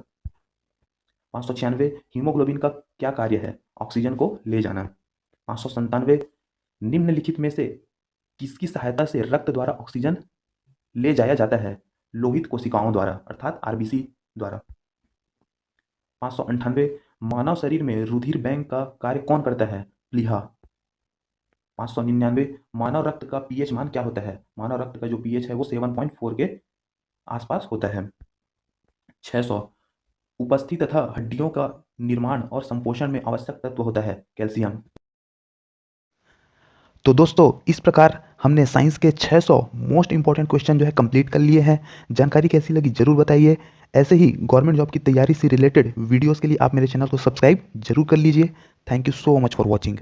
A: 596 हीमोग्लोबिन का क्या कार्य है? ऑक्सीजन को ले जाना। 597 निम्नलिखित में से किसकी सहायता से रक्त द्वारा ऑक्सीजन ले जाया जाता है? लोहित कोशिकाओं द्वारा अर्थात आरबीसी द्वारा। 598 मानव शरीर में रुधिर बैंक का कार्य कौन करता है? प्लीहा। 599 मानव रक्त का पीएच मान क्या होता है? मानव रक्त का जो पीएच है वो 7.4 के आसपास होता है। 600 उपस्थित तथा हड्डियों का निर्माण और संपोषण में आवश्यक तत्व होता है कैल्शियम। तो दोस्तों इस प्रकार हमने साइंस के 600 मोस्ट इंपॉर्टेंट क्वेश्चन जो है कंप्लीट कर लिए हैं। जानकारी कैसी लगी जरूर बताइए। ऐसे ही गवर्नमेंट जॉब की तैयारी से रिलेटेड वीडियोस के लिए आप मेरे चैनल को सब्सक्राइब जरूर कर लीजिए। Thank you so much for watching.